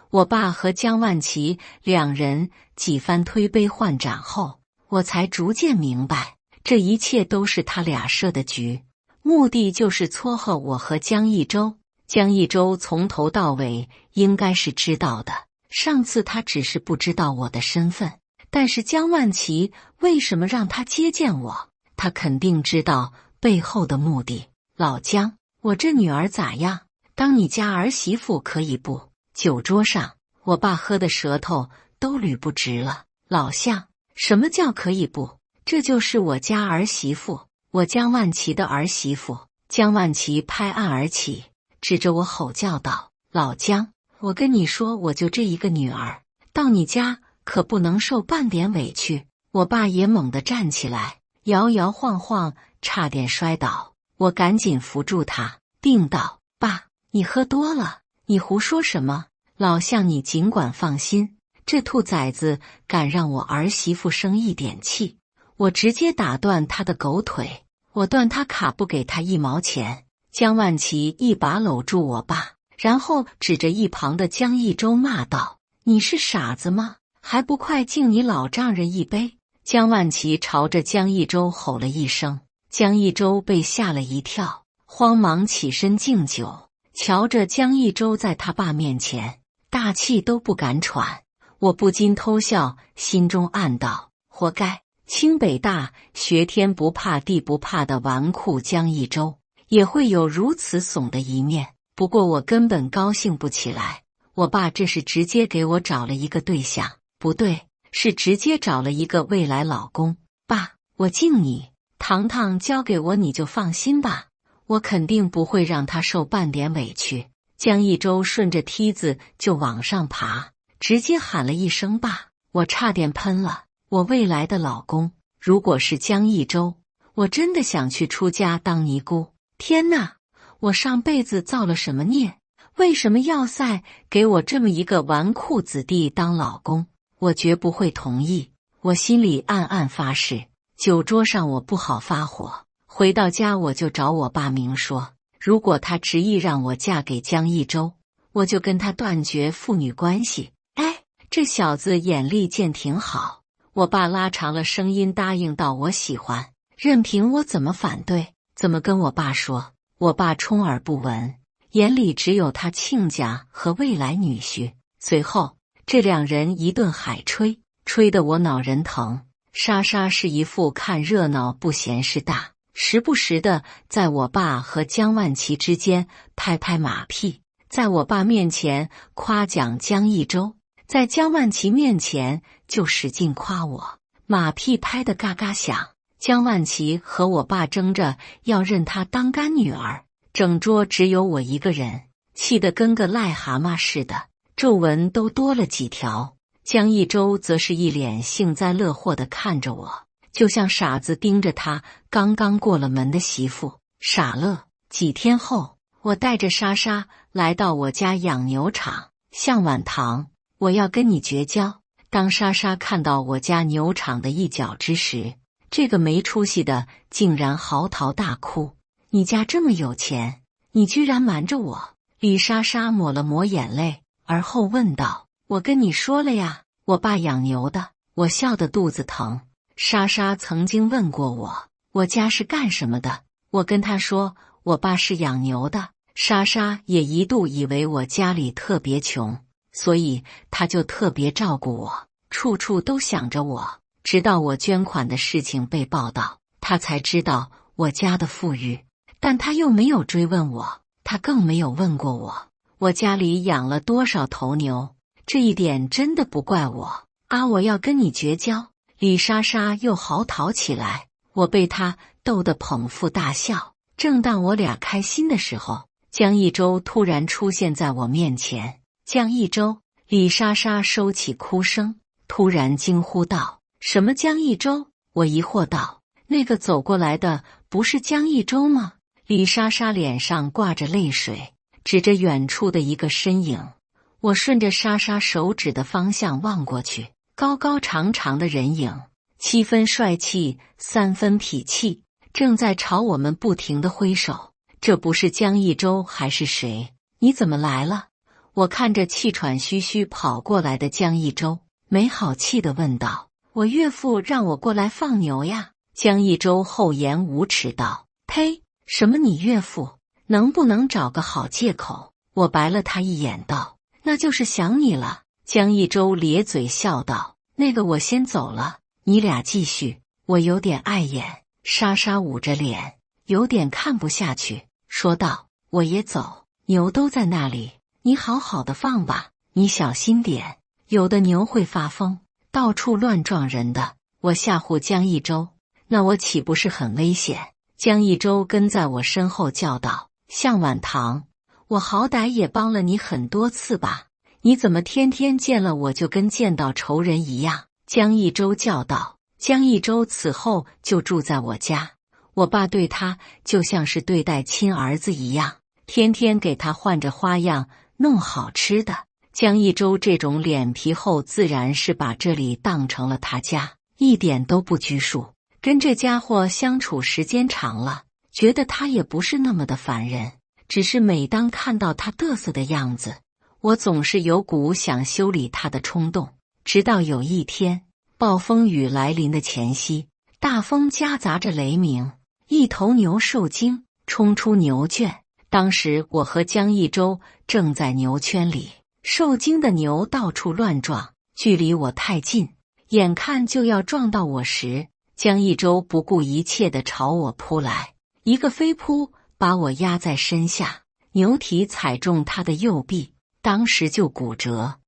我爸和江万琪2人几番推杯换盏后，我才逐渐明白，这一切都是他俩设的局，目的就是撮合我和江一舟。江一舟从头到尾应该是知道的，上次他只是不知道我的身份，但是江万琪为什么让他接见我？他肯定知道背后的目的。老江，我这女儿咋样？当你家儿媳妇可以不？酒桌上，我爸喝的舌头都捋不直了。老向，什么叫可以不？这就是我家儿媳妇，我江万琪的儿媳妇。江万琪拍案而起，指着我吼叫道：老江，我跟你说，我就这一个女儿，到你家可不能受半点委屈。我爸也猛地站起来，摇摇晃晃，差点摔倒。我赶紧扶住他，并道：爸，你喝多了，你胡说什么？老向，你尽管放心，这兔崽子敢让我儿媳妇生一点气，我直接打断他的狗腿，我断他卡不给他1毛钱。江万琪一把搂住我爸，然后指着一旁的江一舟骂道：你是傻子吗？还不快敬你老丈人一杯！江万琪朝着江一舟吼了一声，江一舟被吓了一跳，慌忙起身敬酒，瞧着江一舟在他爸面前大气都不敢喘。我不禁偷笑，心中暗道：活该！清北大学天不怕地不怕的纨绔江一舟，也会有如此怂的一面。不过我根本高兴不起来。我爸这是直接给我找了一个对象，不对，是直接找了一个未来老公。爸，我敬你，糖糖交给我你就放心吧，我肯定不会让他受半点委屈。江一舟顺着梯子就往上爬，直接喊了一声爸，我差点喷了。我未来的老公如果是江一舟，我真的想去出家当尼姑。天哪，我上辈子造了什么孽？为什么要塞给我这么一个纨绔子弟当老公？我绝不会同意。我心里暗暗发誓，酒桌上我不好发火，回到家我就找我爸明说，如果他执意让我嫁给江一舟，我就跟他断绝父女关系。哎，这小子眼力见挺好。我爸拉长了声音答应道：我喜欢，任凭我怎么反对，怎么跟我爸说。我爸充耳不闻，眼里只有他亲家和未来女婿。随后这两人一顿海吹，吹得我脑仁疼。莎莎是一副看热闹不嫌事大，时不时的在我爸和江万琪之间拍拍马屁，在我爸面前夸奖江一舟，在江万琪面前就使劲夸我，马屁拍得嘎嘎响。江万琪和我爸争着要认她当干女儿，整桌只有我一个人，气得跟个癞蛤蟆似的，皱纹都多了几条。江一舟则是一脸幸灾乐祸地看着我，就像傻子盯着他刚刚过了门的媳妇，傻乐。几天后，我带着莎莎来到我家养牛场，向晚堂，我要跟你绝交。当莎莎看到我家牛场的一角之时，这个没出息的竟然嚎啕大哭。你家这么有钱，你居然瞒着我！李莎莎抹了抹眼泪，而后问道：我跟你说了呀，我爸养牛的。我笑得肚子疼。莎莎曾经问过我家是干什么的，我跟她说我爸是养牛的。莎莎也一度以为我家里特别穷，所以她就特别照顾我，处处都想着我。直到我捐款的事情被报道，她才知道我家的富裕，但她又没有追问我，她更没有问过我家里养了多少头牛。这一点真的不怪我啊！我要跟你绝交！李莎莎又嚎啕起来，我被她逗得捧腹大笑。正当我俩开心的时候，江一舟突然出现在我面前。江一舟！李莎莎收起哭声，突然惊呼道：什么江一舟？我疑惑道：那个走过来的不是江一舟吗？李莎莎脸上挂着泪水，指着远处的一个身影。我顺着莎莎手指的方向望过去，高高长长的人影，7分帅气，3分痞气，正在朝我们不停地挥手。这不是江一舟还是谁？你怎么来了？我看着气喘吁吁跑过来的江一舟，没好气地问道：我岳父让我过来放牛呀。江一舟厚颜无耻道：呸，什么你岳父？能不能找个好借口？我白了他一眼道：那就是想你了。江一舟咧嘴笑道：那个我先走了，你俩继续。我有点碍眼。莎莎捂着脸，有点看不下去，说道：我也走，牛都在那里，你好好的放吧，你小心点，有的牛会发疯，到处乱撞人的。我吓唬江一舟，那我岂不是很危险？江一舟跟在我身后叫道：向晚堂，我好歹也帮了你很多次吧，你怎么天天见了我就跟见到仇人一样？江一舟叫道。江一舟此后就住在我家，我爸对他就像是对待亲儿子一样，天天给他换着花样弄好吃的。江一舟这种脸皮厚，自然是把这里当成了他家，一点都不拘束。跟这家伙相处时间长了，觉得他也不是那么的烦人，只是每当看到他嘚瑟的样子，我总是有股想修理他的冲动。直到有一天，暴风雨来临的前夕，大风夹杂着雷鸣，一头牛受惊，冲出牛圈。当时我和江一舟正在牛圈里，受惊的牛到处乱撞，距离我太近，眼看就要撞到我时，江一舟不顾一切地朝我扑来，一个飞扑把我压在身下，牛蹄踩中他的右臂，当时就骨折。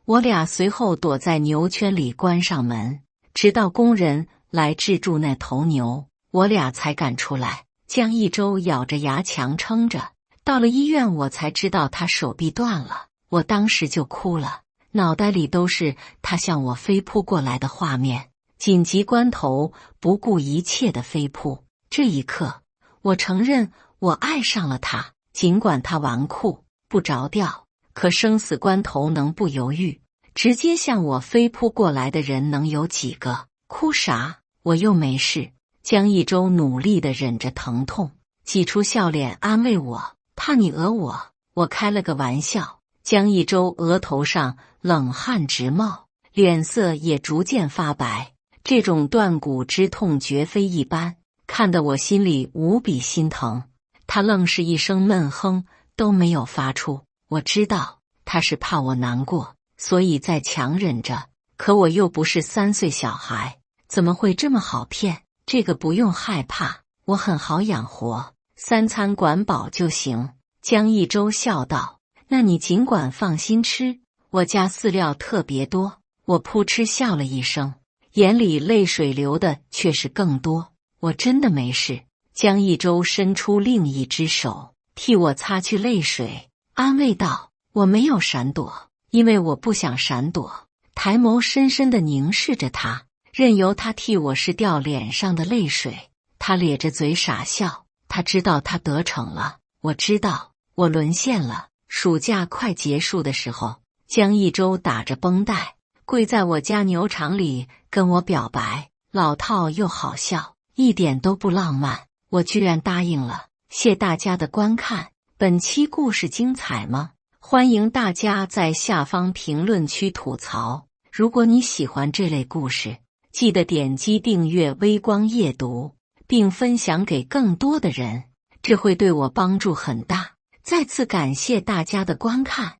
我俩随后躲在牛圈里关上门，直到工人来制住那头牛，我俩才赶出来。江一舟咬着牙强撑着，到了医院我才知道他手臂断了，我当时就哭了，脑袋里都是他向我飞扑过来的画面，紧急关头不顾一切的飞扑。这一刻，我承认我爱上了他，尽管他纨绔不着调，可生死关头能不犹豫？直接向我飞扑过来的人能有几个？哭啥？我又没事。江一舟努力地忍着疼痛，挤出笑脸安慰我，怕你讹我。我开了个玩笑。江一舟额头上冷汗直冒，脸色也逐渐发白。这种断骨之痛绝非一般，看得我心里无比心疼。他愣是一声闷哼都没有发出，我知道他是怕我难过，所以在强忍着。可我又不是3岁小孩，怎么会这么好骗？这个不用害怕，我很好养活，3餐管饱就行。江一舟笑道，那你尽管放心吃，我家饲料特别多。我扑哧笑了一声，眼里泪水流的却是更多。我真的没事。江一舟伸出另一只手替我擦去泪水，安慰道，我没有闪躲，因为我不想闪躲。抬眸深深地凝视着他，任由他替我拭掉脸上的泪水。他咧着嘴傻笑，他知道他得逞了，我知道我沦陷了。暑假快结束的时候，江一舟打着绷带跪在我家牛场里跟我表白，老套又好笑，一点都不浪漫，我居然答应了。谢大家的观看，本期故事精彩吗？欢迎大家在下方评论区吐槽。如果你喜欢这类故事，记得点击订阅微光夜读，并分享给更多的人，这会对我帮助很大。再次感谢大家的观看。